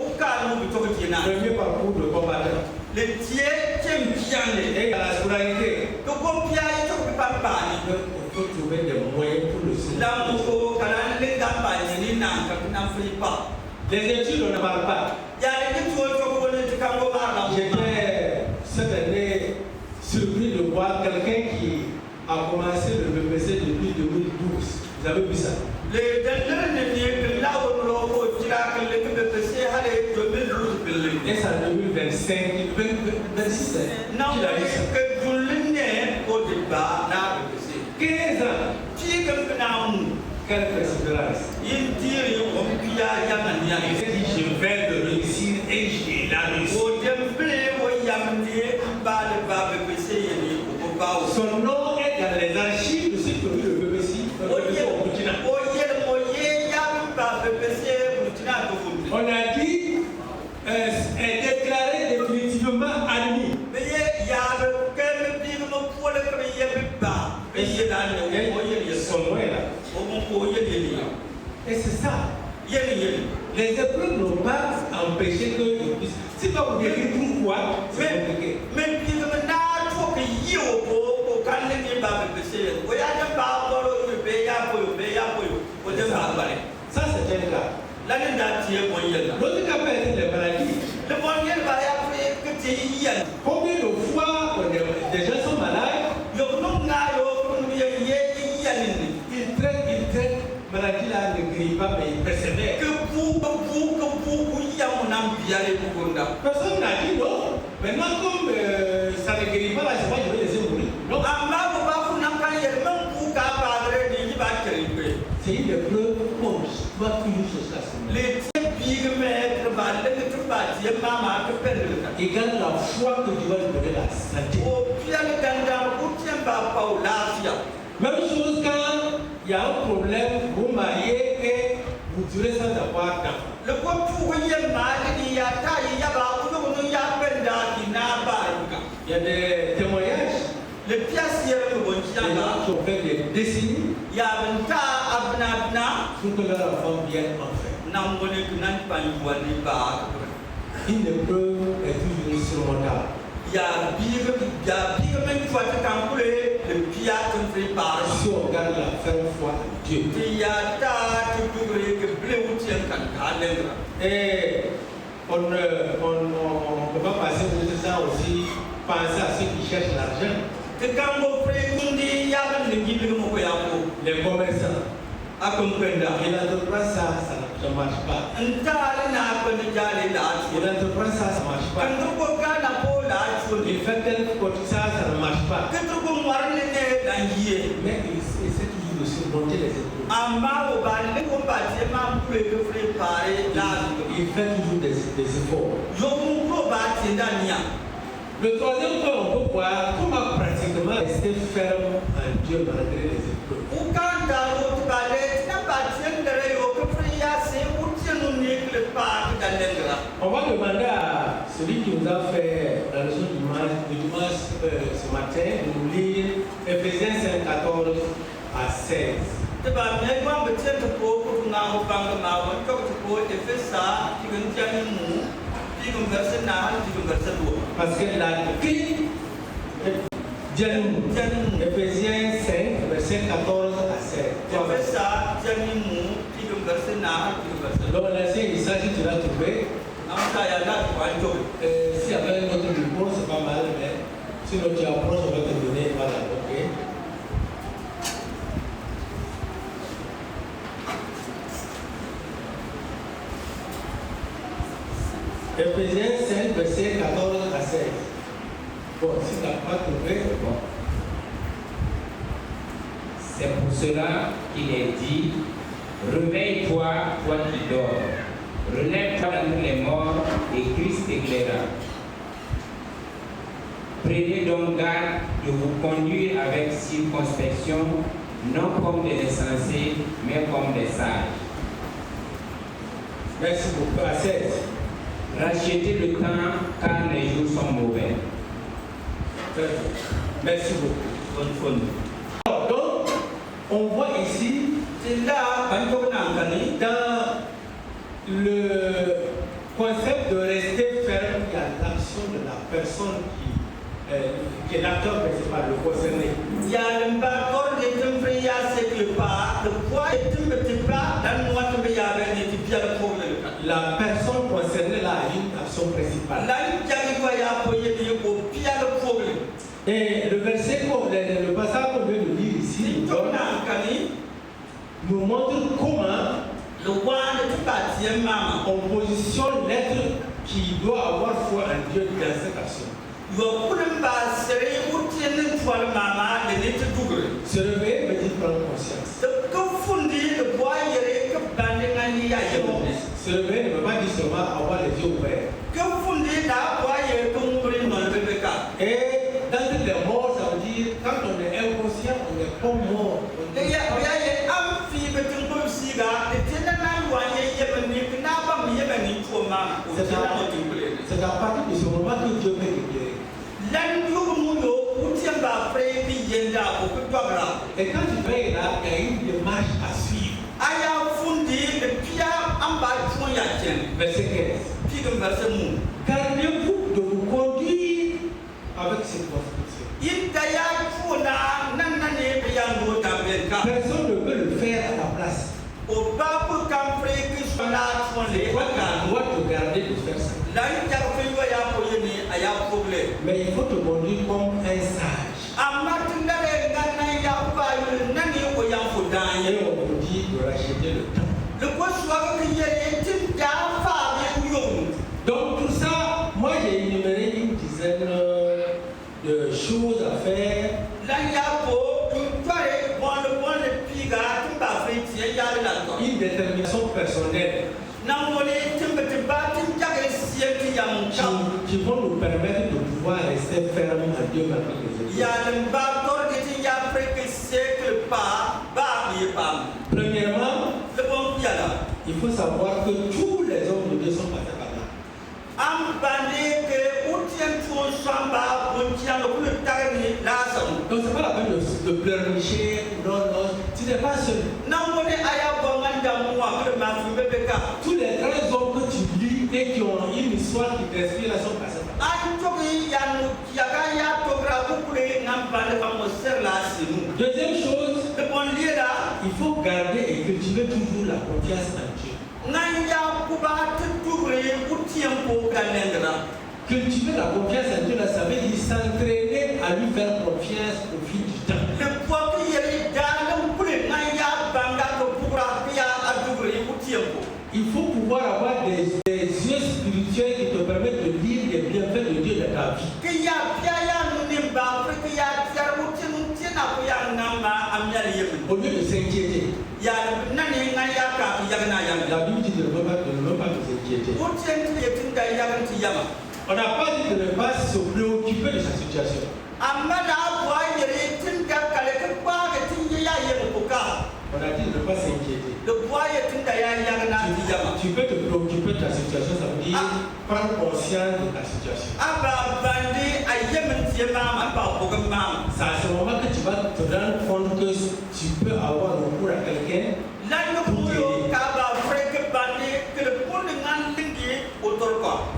ou kan mo to ko na Premier parcours de combattant. le tie tiem piane Et à la scolarité, to ko pia ye to ko papa ni il faut trouver des moyens pour le soutenir. la mo ko kan ling ga pa ni na ka na fri pa Les études, on ne parle pas. ya le to ko ne te kan go ma la J'étais cette année surpris de voir quelqu'un qui a commencé le BPC depuis 2012. Vous avez vu ça? le dernier ne ni la o lo ko tira kan le ke se hale 2012 bille Et c'est en 2025, 2026. na Il a dit ça. ke duline ko de ba na ke se 15 ans. ti ke na mu Quelle persévérance. yin tiri o pia ya na ni ya Il s'est dit, je vais le réussir et j'ai la réussi. o dem ble o yam ni ba le ba be se ye ni ko ba o Son nom est dans les archives de ceux qui ont eu le BBC au Burkina. On a dit, est déclaré définitivement admis. Et son nom est là. Et c'est ça. Les épreuves n'ont pas empêché qu'ils puissent. Si pas vous décrire pourquoi, c'est compliqué. Ça, c'est un cas. L'autre cas peut être les maladies. Combien de fois des gens sont malades, ils traitent maladie là, ne guérit pas, mais ils persévèrent. Personne n'a dit non. Maintenant, comme ça ne guérit pas là, c'est pas je vais laisser mourir. Non. C'est une épreuve qu'on doit toujours chercher à se mettre. Et garde la foi que tu vas lui donner la santé. Même chose quand il y a un problème, vous mariez et vous durez sans avoir d'enfant. Il y a des témoignages. Les pièces Des gens qui ont fait des décennies pour que leur enfant vienne en fait. Une épreuve est toujours insurmontable. Si on garde la ferme foi en Dieu. Et on ne peut pas passer de ça aussi, penser à ceux qui cherchent l'argent. Les commerçants. Il entreprend ça, ça ne marche pas. Il entreprend ça, ça ne marche pas. Il fait tel côté, ça ne marche pas. Mais il essaie toujours de surmonter les épreuves. Il fait toujours des efforts. Le troisième point, on peut voir comment pratiquement rester ferme en Dieu malgré les épreuves. On va demander à celui qui nous a fait la leçon du dimanche ce matin de nous lire Ephésiens 5, 14 à 16. Parce que la clé Ephésiens 5, verset 14 à 16. Donc l'ancien Issa, si tu l'as trouvé, s'il y avait un autre numéro, c'est pas mal, mais sinon tu approches, on va te donner. Voilà, ok. Éphésiens 5, verset 14 à 16. Bon, si tu n'as pas trouvé, c'est bon. C'est pour cela qu'il est dit, réveille-toi, toi qui dors. Relève-toi d'entre les morts et Christ t'éclairera. Prenez donc garde de vous conduire avec circonspection, non comme des insensés, mais comme des sages. Merci beaucoup. À 16. Rachetez le temps car les jours sont mauvais. Merci beaucoup. Bonne. Alors, donc, on voit ici, c'est là, dans le concept de rester ferme, il y a l'action de la personne qui est l'acteur principal, le concerné. Il y a le parcours de Tumfria, c'est que le poids est un petit pas, dans le mois de Béyabé, et puis le problème. La personne concernée là a une action principale. Là, il y a le problème. Et le verset, le passage qu'on vient de lire ici, nous montre comment on positionne l'être qui doit avoir foi en Dieu dans cette action. Se réveiller veut dire prendre conscience. Se réveiller ne veut pas dire seulement avoir les yeux ouverts. Et dans les morts, ça veut dire quand on est inconscient, on n'est pas mort. C'est à partir de ce moment que Dieu peut libérer. Et quand tu veilles là, il y a une démarche à suivre. Verset 15. Gardez-vous de vous conduire avec cette construction. Personne ne peut le faire à ta place. C'est pas la loi de garder de faire ça. Mais il faut te conduire comme un sage. Et on vous dit de racheter le temps. Donc tout ça, moi j'ai énuméré une dizaine de choses à faire. Une détermination personnelle qui vont nous permettre de pouvoir rester fermes à Dieu malgré les épreuves. Premièrement, il faut savoir que tous les hommes de Dieu sont passés par là. Donc c'est pas la peine de pleurnicher, non, tu n'es pas seul. Tous les grands hommes que tu lis et qui ont une histoire qui t'inspire là sont passés par là. Deuxième chose, il faut garder et cultiver toujours la confiance en Dieu. Cultiver la confiance en Dieu, ça veut dire s'entraîner à lui faire confiance au fil du temps. Il faut pouvoir avoir des yeux spirituels qui te permettent de lire les bienfaits de Dieu dans ta vie. Au lieu de s'inquiéter. La Bible dit de ne pas nous inquiéter. On n'a pas dit de ne pas se préoccuper de sa situation. On a dit de ne pas s'inquiéter. Tu peux te préoccuper de ta situation, ça veut dire prendre conscience de ta situation. C'est à ce moment que tu vas te rendre compte que tu peux avoir recours à quelqu'un pour t'aider.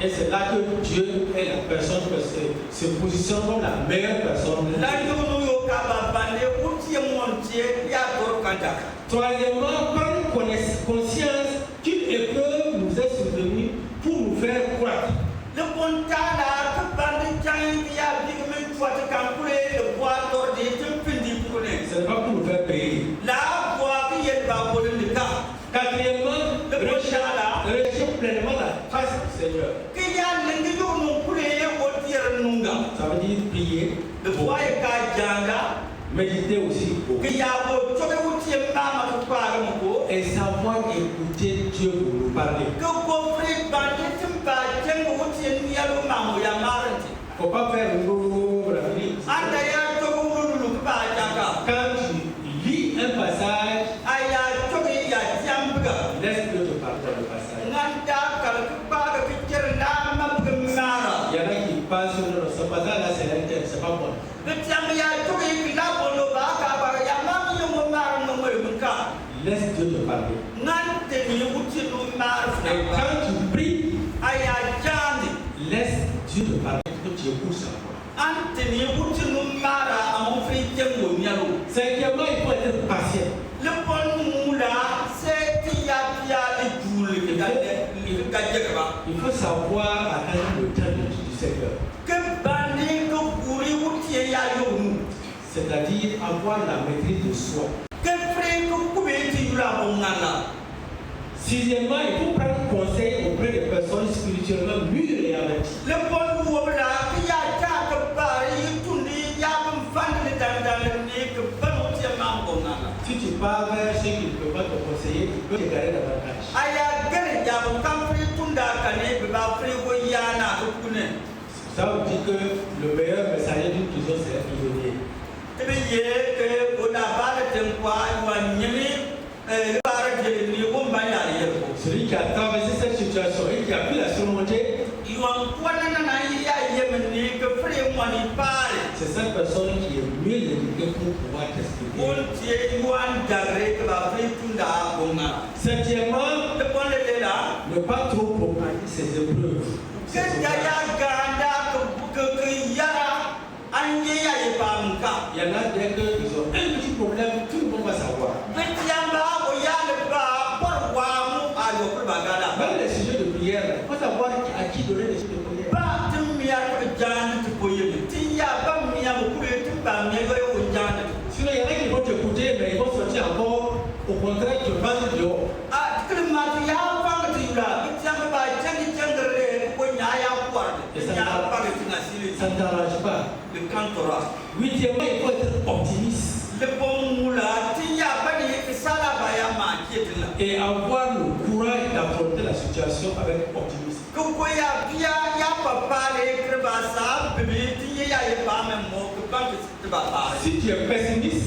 Et c'est là que Dieu est la personne qui se positionne comme la meilleure personne. Troisièmement, prendre conscience Ce n'est pas pour nous faire payer. Quatrièmement, recherche pleinement la face du Seigneur. Ça veut dire prier, méditer aussi beaucoup. Et savoir écouter Dieu pour nous parler. Il ne faut pas faire quand tu lis un passage, laisse Dieu te parler dans le passage. Il y en a qui pensent que ce passage-là, c'est pas bon. Laisse Dieu te parler. Et quand tu pries, laisse Dieu te parler, que tu écoutes sa voix. Cinquièmement, il faut être patient. Il faut savoir attendre le temps du Seigneur. C'est-à-dire avoir la maîtrise de soi. Sixièmement, il faut prendre conseil auprès des personnes spirituellement mûres et averties. Si tu pars vers ceux qui ne peuvent pas te conseiller, tu peux te garer davantage. Ça veut dire que le meilleur messager d'une prison, c'est un prisonnier. Celui qui a traversé cette situation et qui a pu la surmonter, c'est cette personne qui est mieux éduquée pour pouvoir t'expliquer. Septièmement, ne pas trop propager ses épreuves. Il y en a dès qu'ils ont un petit problème, tout le monde va savoir. Même les sujets de prière, il faut savoir à qui donner les sujets de prière. Sinon, il y en a qui vont t'écouter, mais ils vont sortir encore. Au contraire, tu vas dehors. Ça ne t'arrange pas. Huitièmement, il faut être optimiste. Et avoir le courage d'affronter la situation avec optimisme. Si tu es pessimiste,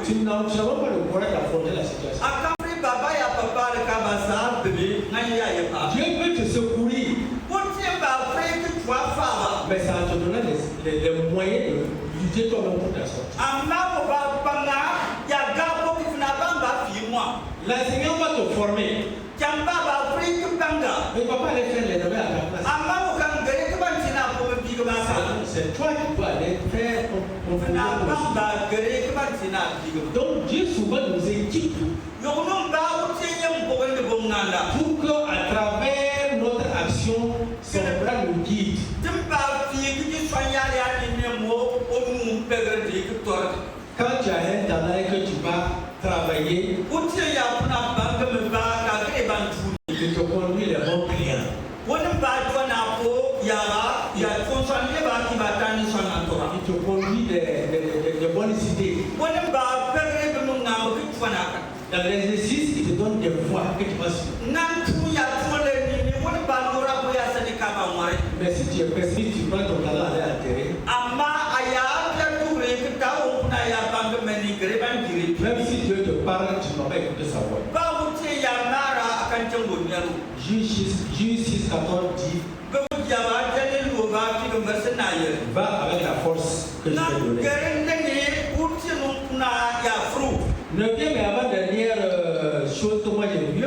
tu n'as pas le courage d'affronter la situation. Dieu peut te secourir, mais ça te donnera les moyens de lutter toi-même pour ta sortie. L'enseignant va te former. Mais il ne va pas aller faire les devoirs à ta place. C'est toi qui dois aller faire ton Donc Dieu souvent nous équipe pour qu'à travers notre action, son bras nous guide. Quand tu as un talent et que tu vas travailler, il te conduit les bons clients. Il te conduit des bonnes idées. Dans l'exercice, il te donne des voies que tu vas suivre. Mais si tu es pessimiste, tu prends ton talent à aller enterrer. Même si Dieu te parle, tu ne vas pas écouter sa voix. Juge 6, 14 dit va avec la force que je t'ai donnée. Neuvième et avant-dernière chose que moi j'ai vue, je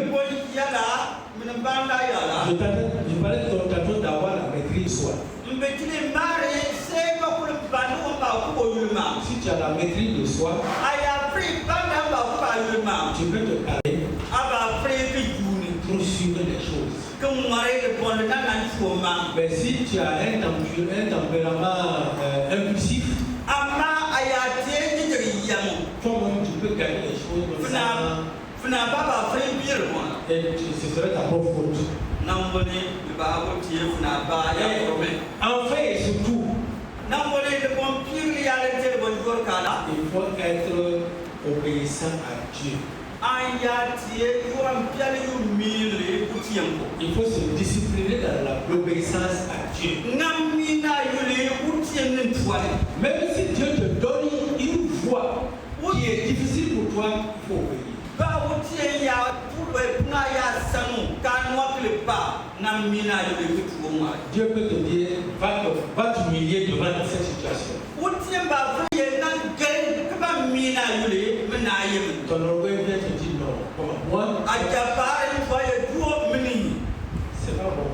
parlais de ton tantôt d'avoir la maîtrise de soi. Si tu as la maîtrise de soi, tu peux te calmer, trop sûr Mais si tu as un tempérament impulsif, toi-même tu peux gagner les choses comme ça. Et ce serait ta propre faute. Enfin et surtout, il faut être obéissant à Dieu. Il faut se discipliner dans l'obéissance à Dieu. Même si Dieu te donne une voie qui est difficile pour toi, il faut obéir. Dieu peut te dire, va t'humilier devant cette situation. Ton orgueil vient te dire non. Moi, c'est pas bon.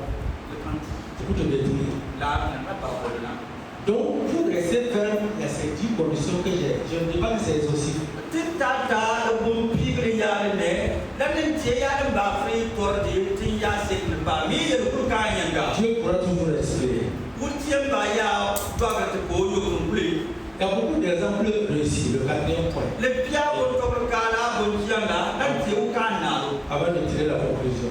C'est pour te détruire. Donc, pour rester ferme, il y a ces 10 conditions que j'ai. Je ne dis pas que c'est exhaustif. Dieu pourra toujours espérer. Il y a beaucoup d'exemples réussis. Le 4e point. Avant de tirer la conclusion.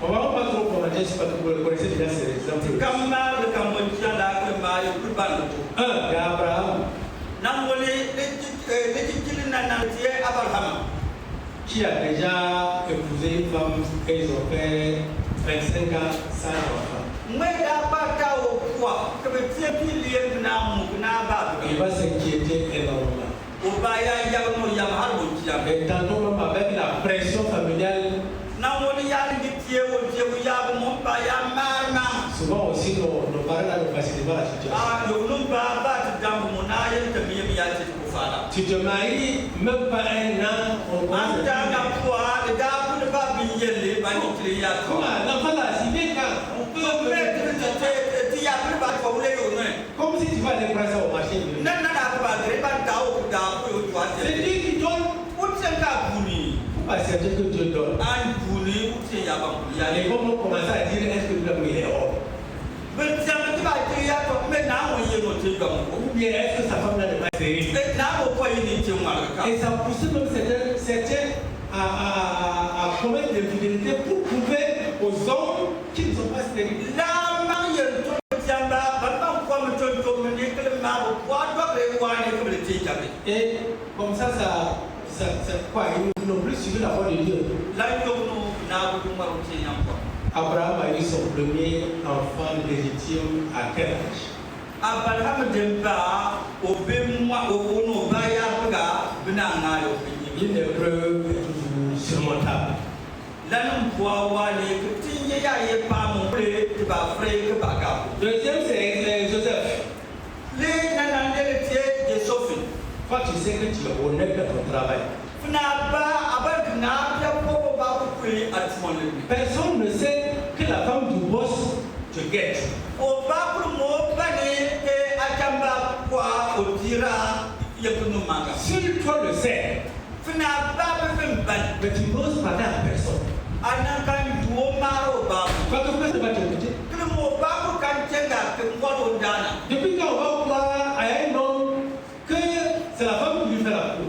On va pas trop commenter, je sais pas que vous le connaissez déjà ces exemples. Il y a Abraham. Qui a déjà épousé une femme et ils ont fait 25 ans sans enfant. Il va s'inquiéter énormément. Et tantôt même avec la pression familiale, souvent aussi nos parents ne facilitent pas la situation. Tu te maries, même pas un an, on commence l'enfant là, s'il vient quand on peut comme si tu vas aller prendre ça au marché. C'est Dieu qui donne. Pourquoi c'est Dieu que Dieu donne? Et comment commencer à dire est-ce que Dieu est hors? Ou bien est-ce que sa femme n'a pas stérile? Et ça pousse même certains à commettre des infidélités pour prouver aux hommes qu'ils ne sont pas stériles. Et comme ça quoi, ils n'ont plus suivi la voie de Dieu. Abraham a eu son premier enfant légitime à quel âge? Une épreuve est toujours surmontable. Deuxième, c'est Joseph. Quand tu sais que tu es honnête dans ton travail, personne ne sait que la femme du boss te guette. Si toi le sais, mais tu n'oses parler à personne. Quand tu fais, ça va te quitter. Depuis quand on va croire à un homme que c'est la femme qui lui fait la cour?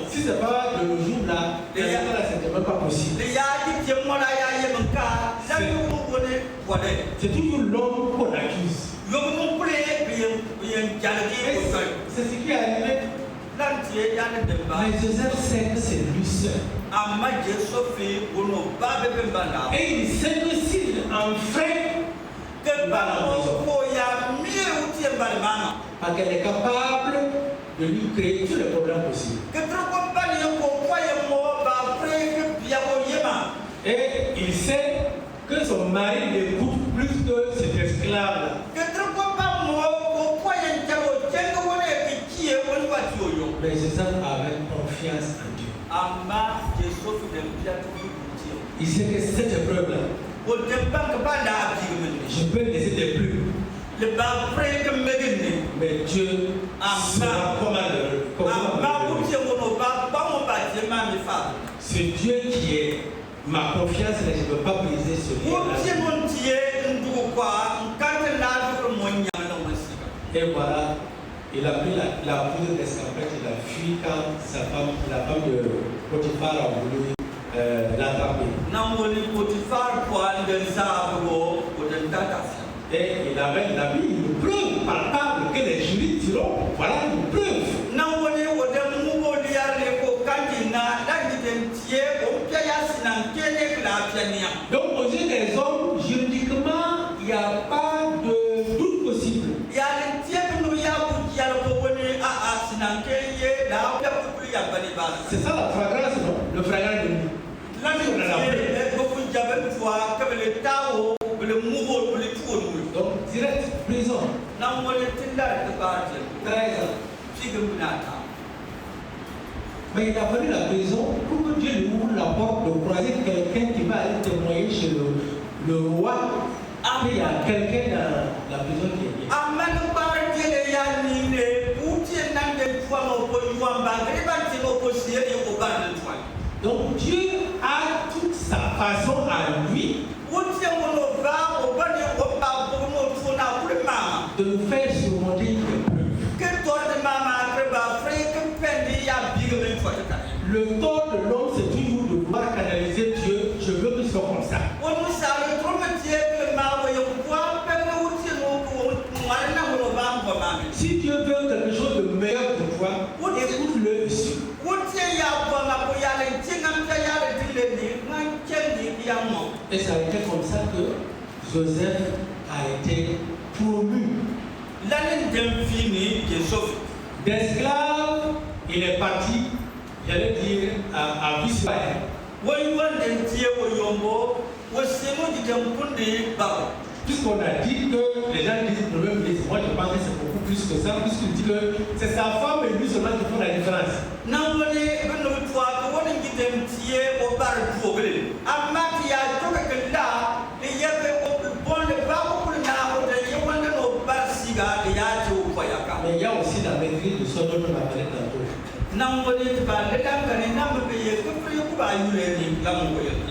Si ce n'est pas de nos jours là, ce n'est même pas possible. C'est toujours l'homme qu'on accuse. C'est ce qui est arrivé. Mais Joseph sait que c'est lui seul. Et il sait que s'il enfreint parce qu'elle est capable de lui créer tous les problèmes possibles. Et il sait que son mari l'écoute plus que cet esclave-là. Mais Joseph avait confiance en Dieu. Il sait que cette épreuve-là, je peux laisser des plumes. Mais Dieu sera commandeur. ce Dieu qui est ma confiance, mais je ne peux pas briser ce lien. Et voilà, il a pris la poudre d'escampette, il a fui quand sa femme, la femme de Potiphar a voulu l'attraper. Et il avait une preuve palpable que les juristes diront, voilà une preuve. Donc aux yeux des hommes, juridiquement, il n'y a pas de doute possible. C'est ça la fragrance, non? Le fragrance de nuit. Donc direct prison. 13 ans. Mais il a fallu la prison pour que Dieu lui ouvre la porte de croiser quelqu'un qui va aller témoigner chez le roi. Après, il y a quelqu'un dans la prison qui est bien. Donc Dieu a toute sa façon à lui de nous faire surmonter une épreuve. Le tort de l'homme, c'est toujours de vouloir canaliser Dieu. Je veux qu'il soit comme ça. Si Dieu veut quelque chose de meilleur pour toi, écoute-le ici. Et ça a été comme ça que Joseph a été promu. D'esclave, il est parti, j'allais dire, à Bisraël. Puisqu'on a dit que les gens disent Premier ministre, moi je pense que c'est beaucoup plus que ça, puisqu'il dit que c'est sa femme et lui seulement qui font la différence. Mais il y a aussi la maîtrise de son dont on a parlé tantôt.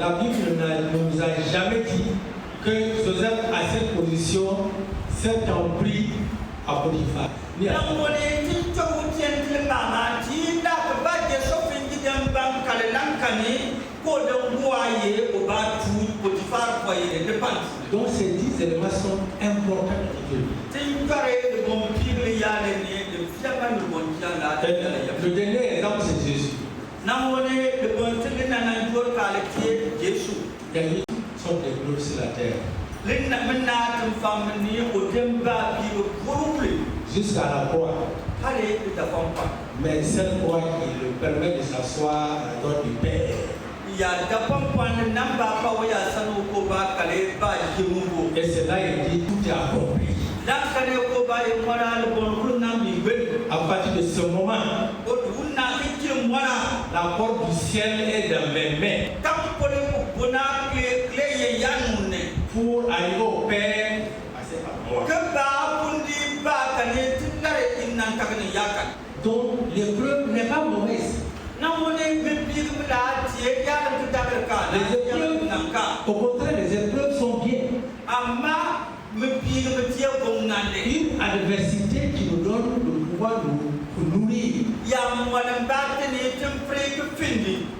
La Bible ne nous a jamais dit que Joseph, à cette position, s'est en pris à Potiphar. Donc ces 10 éléments sont importants pour Dieu. Le dernier exemple, c'est Jésus. Il y a eu sont des globes sur la terre. Jusqu'à la croix. Mais cette croix qui le permet de s'asseoir à la droite du Père. Et c'est là il dit tout est accompli. À partir de ce moment, la porte du ciel est dans mes mains. Pour arriver au Père, passer par moi. Donc l'épreuve n'est pas mauvaise. Au contraire, les épreuves sont bien. Une adversité qui nous donne le pouvoir de nous nourrir.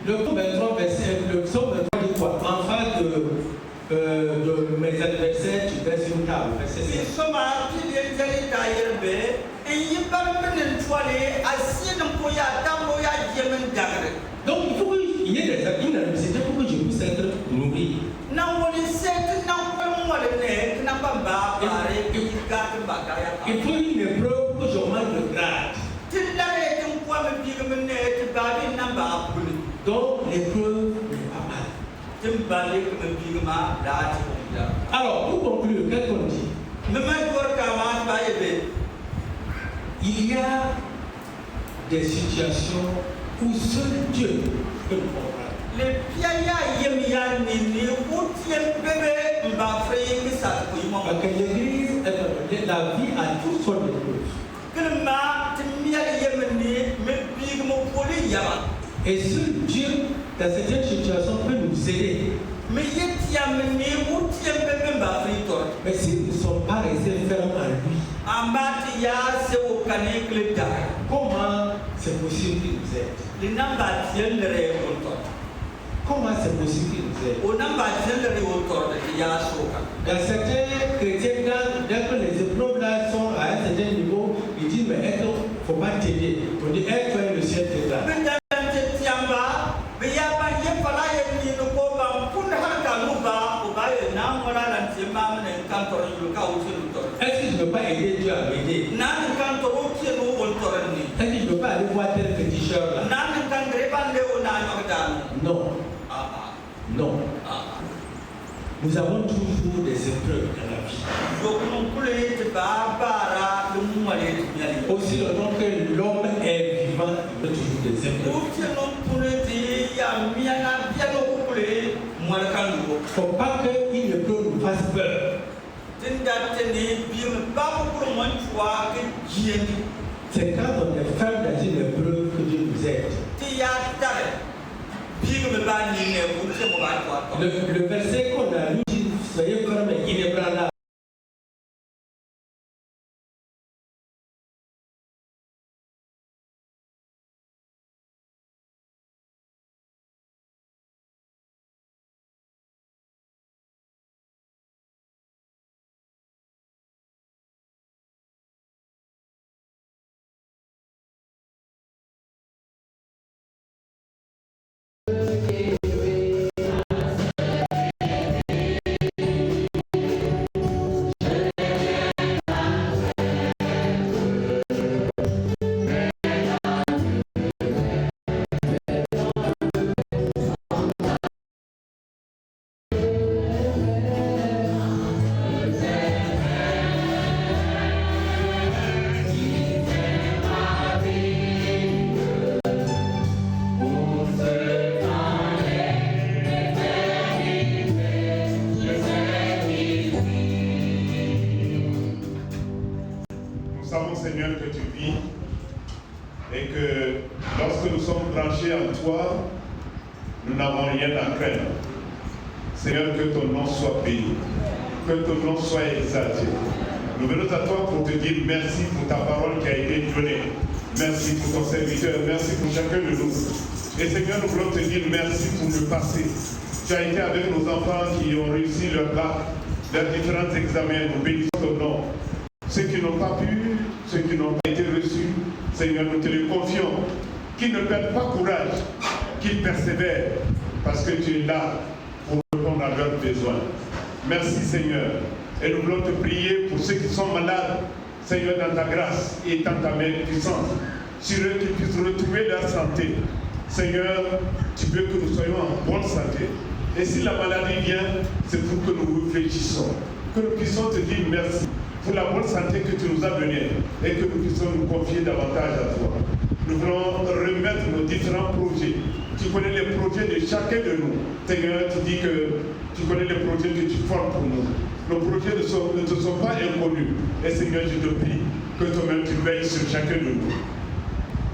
Le psaume 23, le psaume 23 dit quoi? En face de mes adversaires, tu baisses une table. Verset 5. Donc il faut qu'il y ait des adversités pour que je puisse être nourri. Il faut une épreuve pour que j'augmente le grade. Donc l'épreuve n'est pas mal. Alors pour conclure, qu'est-ce qu'on dit? Il y a des situations où seul Dieu peut nous comprendre. Parce que l'Église, la vie a toutes sortes d'épreuves. Et seul Dieu, dans certaines situations, peut nous aider. Mais si nous ne sommes pas restés fermes en lui, comment c'est possible qu'il nous aide? Comment c'est possible qu'il nous aide? Dans certains chrétiens, dès que les épreuves là sont à un certain niveau, ils disent mais il ne faut pas t'aider. On dit toi le ciel t'aidera. Est-ce que je ne peux pas aider Dieu à m'aider? Est-ce que je ne peux pas aller voir tel féticheur là? Non. Non. Nous avons toujours des épreuves dans la vie. Aussi longtemps que l'homme est vivant, il y a toujours des épreuves. Il ne faut pas qu'une épreuve nous fasse peur. C'est quand on est ferme dans une épreuve que Dieu nous aide. Le verset qu'on a lu dit soyez fermes et inébranlables. Seigneur, que tu vis et que lorsque nous sommes branchés en toi, nous n'avons rien à craindre. Seigneur, que ton nom soit béni, que ton nom soit exalté. Nous venons à toi pour te dire merci pour ta parole qui a été donnée. Merci pour ton serviteur, merci pour chacun de nous. Et Seigneur, nous voulons te dire merci pour le passé. Tu as été avec nos enfants qui ont réussi leur bac, leurs différents examens. Nous bénissons ton nom. Ceux qui n'ont pas pu, ceux qui n'ont pas été reçus, Seigneur, nous te les confions. Qu'ils ne perdent pas courage, qu'ils persévèrent, parce que tu es là pour répondre à leurs besoins. Merci Seigneur. Et nous voulons te prier pour ceux qui sont malades, Seigneur, dans ta grâce et dans ta main puissante, sur eux qu'ils puissent retrouver leur santé. Seigneur, tu veux que nous soyons en bonne santé. Et si la maladie vient, c'est pour que nous réfléchissons, que nous puissions te dire merci pour la bonne santé que tu nous as donnée et que nous puissions nous confier davantage à toi. Nous voulons remettre nos différents projets. Tu connais les projets de chacun de nous. Seigneur, tu dis que tu connais les projets que tu formes pour nous. Nos projets ne te sont pas inconnus. Et Seigneur, je te prie que toi-même tu veilles sur chacun de nous.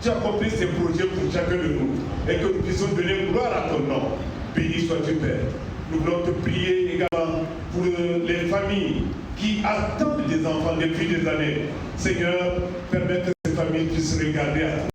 Tu as accompli ces projets pour chacun de nous et que nous puissions donner gloire à ton nom. Béni sois-tu, Père. Nous voulons te prier également pour les familles qui attendent des enfants depuis des années. Seigneur, permets que ces familles puissent regarder à toi.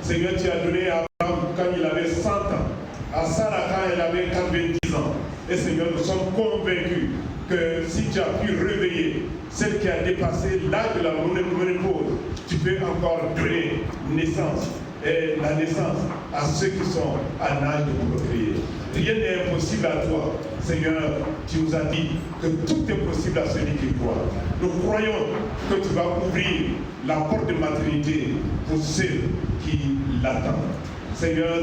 Seigneur, tu as donné à Abraham quand il avait 100 ans, à Sarah quand elle avait 90 ans. Et Seigneur, nous sommes convaincus que si tu as pu réveiller celle qui a dépassé l'âge de la ménopause, tu peux encore donner naissance et la naissance à ceux qui sont en âge de procréer. Rien n'est impossible à toi. Seigneur, tu nous as dit que tout est possible à celui qui croit. Nous croyons que tu vas ouvrir la porte de maternité pour ceux qui l'attendent. Seigneur,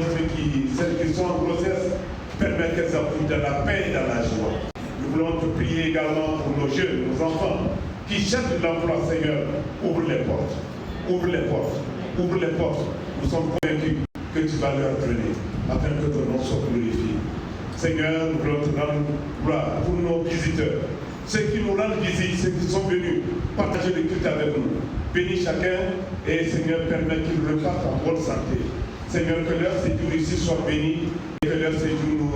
celles qui sont en grossesse, permets qu'elles accouchent dans la paix et dans la joie. Nous voulons te prier également pour nos jeunes, nos enfants qui cherchent de l'emploi. Seigneur, ouvre les portes. Ouvre les portes. Ouvre les portes. Nous sommes convaincus que tu vas leur donner afin que ton nom soit glorifié. Seigneur, nous voulons te rendre gloire pour nos visiteurs, ceux qui nous rendent visite, ceux qui sont venus partager le culte avec nous. Bénis chacun et Seigneur, permets qu'ils repartent en bonne santé. Seigneur, que leur séjour ici soit béni et que leur séjour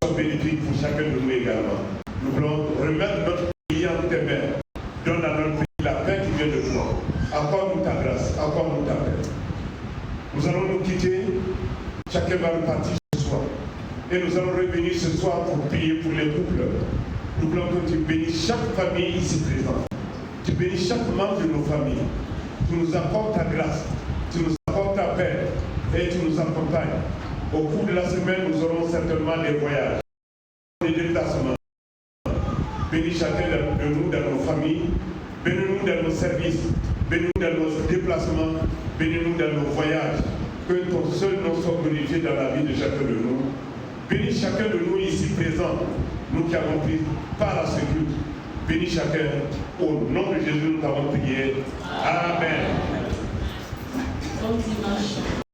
soit bénéfique pour chacun de nous également. Nous voulons remettre notre pays entre tes mains. Donne à notre pays la paix qui vient de toi. Accorde-nous ta grâce, accorde-nous ta paix. Nous allons nous quitter, chacun va repartir ce soir. Et nous allons revenir ce soir pour prier pour les couples. Nous voulons que tu bénisses chaque famille ici présente. Tu bénisses chaque membre de nos familles. Tu nous apportes ta grâce, tu nous apportes ta paix et tu nous accompagnes. Au cours de la semaine, nous aurons certainement des voyages, des déplacements. Bénis chacun de nous dans nos familles, bénis-nous dans nos services, bénis-nous dans nos déplacements, bénis-nous dans nos voyages. Que ton seul nom soit glorifié dans la vie de chacun de nous. Bénis chacun de nous ici présents, nous qui avons pris part à ce culte. Bénis chacun. Au nom de Jésus, nous avons prié. Amen. Bon dimanche.